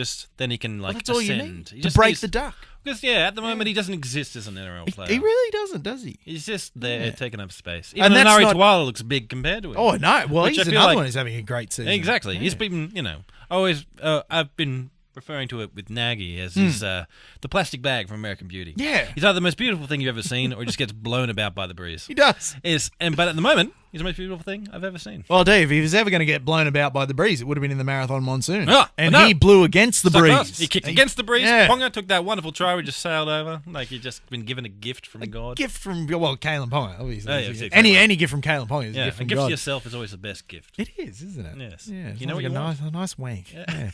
Speaker 4: he can
Speaker 3: Well, that's all you
Speaker 4: ascend.
Speaker 3: need
Speaker 4: He
Speaker 3: to
Speaker 4: just
Speaker 3: break
Speaker 4: needs-
Speaker 3: the duck.
Speaker 4: Because at the moment he doesn't exist as an NRL player.
Speaker 3: He really doesn't, does he?
Speaker 4: He's just there taking up space.
Speaker 3: And
Speaker 4: Even
Speaker 3: that's
Speaker 4: Nari
Speaker 3: not-
Speaker 4: Tuala looks big compared to him.
Speaker 3: Oh, no. Well,
Speaker 4: Which I
Speaker 3: he's
Speaker 4: feel
Speaker 3: another
Speaker 4: like-
Speaker 3: one who's having a great season.
Speaker 4: Exactly.
Speaker 3: Yeah.
Speaker 4: He's been, always. I've been referring to it with Naggy as his, the plastic bag from American Beauty.
Speaker 3: Yeah.
Speaker 4: He's either the most beautiful thing you've ever seen, or he just gets blown about by the breeze.
Speaker 3: He does.
Speaker 4: But at the moment, he's the most beautiful thing I've ever seen.
Speaker 3: Well, Dave, if he was ever going to get blown about by the breeze, it would have been in the Marathon Monsoon.
Speaker 4: Ah,
Speaker 3: and
Speaker 4: but no.
Speaker 3: he blew against the
Speaker 4: Stuck
Speaker 3: breeze.
Speaker 4: us. He kicked against the breeze.
Speaker 3: Yeah.
Speaker 4: Ponga took that wonderful try. We just sailed over, like he'd just been given a gift from God.
Speaker 3: Gift from, Kalen Ponga, obviously.
Speaker 4: Oh, yeah, exactly.
Speaker 3: Any gift from Kalen Ponga is a
Speaker 4: Yeah,
Speaker 3: gift
Speaker 4: a
Speaker 3: from
Speaker 4: gift
Speaker 3: God.
Speaker 4: to yourself is always the best gift.
Speaker 3: It is, isn't it?
Speaker 4: Yes.
Speaker 3: Yeah,
Speaker 4: You know
Speaker 3: like
Speaker 4: what you want.
Speaker 3: a nice wank. Yeah.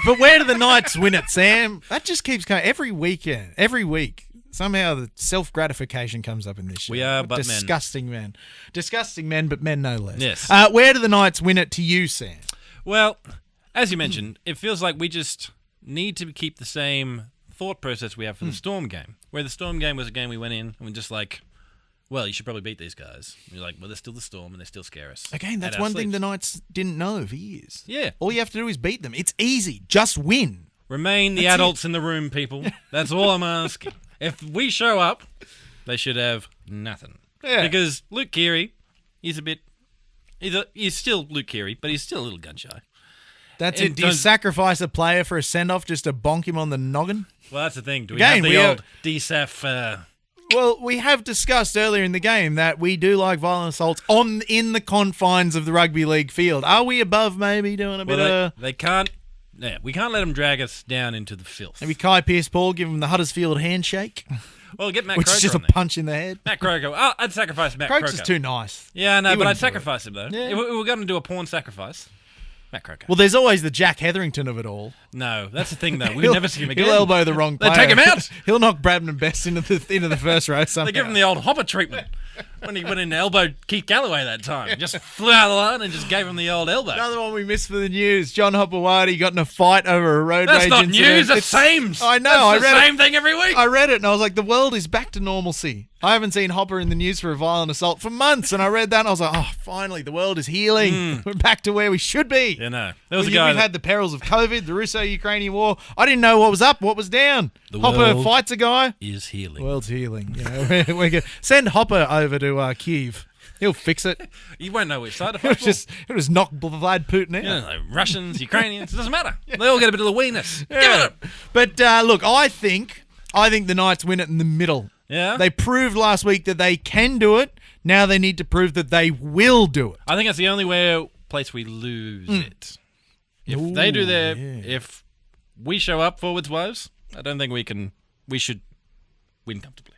Speaker 3: But where do the Knights win it, Sam? That just keeps going every weekend, every week. Somehow the self-gratification comes up in this show.
Speaker 4: We are
Speaker 3: What
Speaker 4: but men.
Speaker 3: disgusting men. Disgusting men, but men no less.
Speaker 4: Yes.
Speaker 3: Where do the Knights win it to you, Sam?
Speaker 4: Well, as you mentioned, it feels like we just need to keep the same thought process we have for the Storm game, where the Storm game was a game we went in and we're just like, well, you should probably beat these guys. And you're like, well, they're still the Storm and they still scare us.
Speaker 3: Again, that's
Speaker 4: at our
Speaker 3: one thing
Speaker 4: sleeves.
Speaker 3: the Knights didn't know for years.
Speaker 4: Yeah.
Speaker 3: All you have to do is beat them. It's easy. Just win.
Speaker 4: Remain the
Speaker 3: That's
Speaker 4: adults in the room, people. That's all I'm asking. If we show up, they should have nothing.
Speaker 3: Yeah.
Speaker 4: Because Luke Keary, he's still Luke Keary, but he's still a little gun shy.
Speaker 3: That's
Speaker 4: And
Speaker 3: it. Do you
Speaker 4: don't-
Speaker 3: sacrifice a player for a send-off just to bonk him on the noggin?
Speaker 4: Well, that's the thing. Do we
Speaker 3: Again,
Speaker 4: have the
Speaker 3: we are-
Speaker 4: old DSAF?
Speaker 3: Well, we have discussed earlier in the game that we do like violent assaults in the confines of the rugby league field. Are we above maybe doing a bit of...
Speaker 4: They can't. Yeah, we can't let them drag us down into the filth.
Speaker 3: Maybe Kai Pearce-Paul, give him the Huddersfield handshake,
Speaker 4: Well, get Matt
Speaker 3: which
Speaker 4: Croker
Speaker 3: is just a
Speaker 4: on there.
Speaker 3: punch in the head.
Speaker 4: Matt Croker. Oh, I'd sacrifice Matt
Speaker 3: Croker's
Speaker 4: Croker.
Speaker 3: too nice.
Speaker 4: Yeah, no,
Speaker 3: He
Speaker 4: but I'd
Speaker 3: wouldn't do it.
Speaker 4: sacrifice him though.
Speaker 3: Yeah.
Speaker 4: If we were going to do a porn sacrifice, Matt Croker.
Speaker 3: Well, there's always the Jack Hetherington of it all.
Speaker 4: No, that's the thing, though. We'll never see him again.
Speaker 3: He'll elbow the wrong
Speaker 4: They
Speaker 3: player.
Speaker 4: take him out.
Speaker 3: He'll knock Bradman Best into the first row somehow.
Speaker 4: They give him the old Hopper treatment when he went in and elbowed Keith Galloway that time. Just flew out of the line and just gave him the old elbow.
Speaker 3: Another one we missed for the news. John Hopewadi got in a fight over a road
Speaker 4: That's
Speaker 3: rage
Speaker 4: not
Speaker 3: incident.
Speaker 4: news. That's same.
Speaker 3: I know.
Speaker 4: That's
Speaker 3: I read
Speaker 4: the same thing every week.
Speaker 3: I read it and I was like, the world is back to normalcy. I haven't seen Hopper in the news for a violent assault for months, and I read that and I was like, oh, finally, the world is healing. We're back to where we should be.
Speaker 4: You know, there was a
Speaker 3: We've
Speaker 4: guy.
Speaker 3: had the perils of COVID, the Russo-Ukrainian war. I didn't know what was up, what was down.
Speaker 4: The
Speaker 3: Hopper
Speaker 4: world
Speaker 3: fights a guy.
Speaker 4: is healing.
Speaker 3: The world's healing. You know, we're gonna send Hopper over to Kiev. He'll fix it.
Speaker 4: You won't know which side to
Speaker 3: He'll
Speaker 4: fight for.
Speaker 3: he'll just knock Vlad Putin out.
Speaker 4: You know, Russians, Ukrainians, it doesn't matter. They all get a bit of the weenus. Give it up.
Speaker 3: But look, I think the Knights win it in the middle.
Speaker 4: Yeah?
Speaker 3: They proved last week that they can do it. Now they need to prove that they will do it.
Speaker 4: I think that's the only place we lose it. If they do if we show up forwards wise, I don't think we should win comfortably.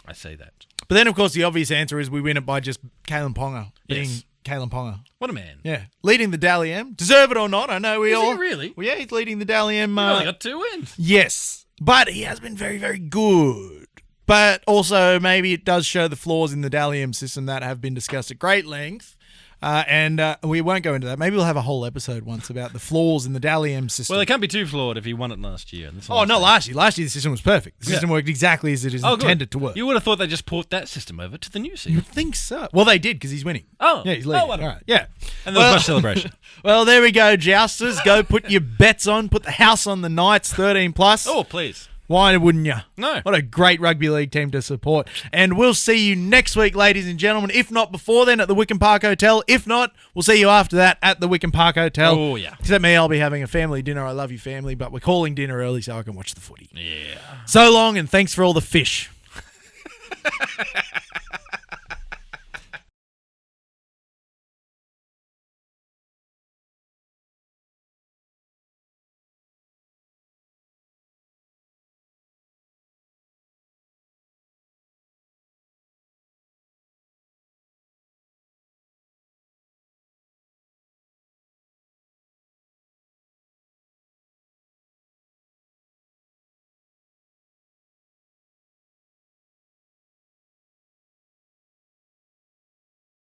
Speaker 4: I say that.
Speaker 3: But then, of course, the obvious answer is we win it by just Kalen Ponga being
Speaker 4: Yes.
Speaker 3: Kalen Ponga.
Speaker 4: What a man.
Speaker 3: Yeah, leading the Dally M. Deserve it or not, I know we
Speaker 4: Is
Speaker 3: all...
Speaker 4: he really?
Speaker 3: Well, yeah, he's leading the Dally M.
Speaker 4: He only got 2 wins.
Speaker 3: Yes, but he has been very, very good. But also, maybe it does show the flaws in the Dally M system that have been discussed at great length. And we won't go into that. Maybe we'll have a whole episode once about the flaws in the Dally M system.
Speaker 4: Well, it can't be too flawed if he won it last year. That's all
Speaker 3: Oh,
Speaker 4: I'm
Speaker 3: not
Speaker 4: saying.
Speaker 3: last year. Last year the system was perfect. The system worked exactly as it is
Speaker 4: good.
Speaker 3: intended to work.
Speaker 4: You would have thought they just port that system over to the new
Speaker 3: You
Speaker 4: season.
Speaker 3: would think so. Well, they did because he's winning.
Speaker 4: Oh.
Speaker 3: Yeah, he's leading.
Speaker 4: Oh, wonderful.
Speaker 3: All right. Yeah.
Speaker 4: And there was much celebration.
Speaker 3: Well, there we go, Jousters. Go put your bets on. Put the house on the Knights 13 plus.
Speaker 4: Oh, please.
Speaker 3: Why wouldn't you?
Speaker 4: No.
Speaker 3: What a great rugby league team to support. And we'll see you next week, ladies and gentlemen. If not before then, at the Wickham Park Hotel. If not, we'll see you after that at the Wickham Park Hotel.
Speaker 4: Oh, yeah.
Speaker 3: Except me, I'll be having a family dinner. I love you, family, but we're calling dinner early so I can watch the footy.
Speaker 4: Yeah.
Speaker 3: So long, and thanks for all the fish.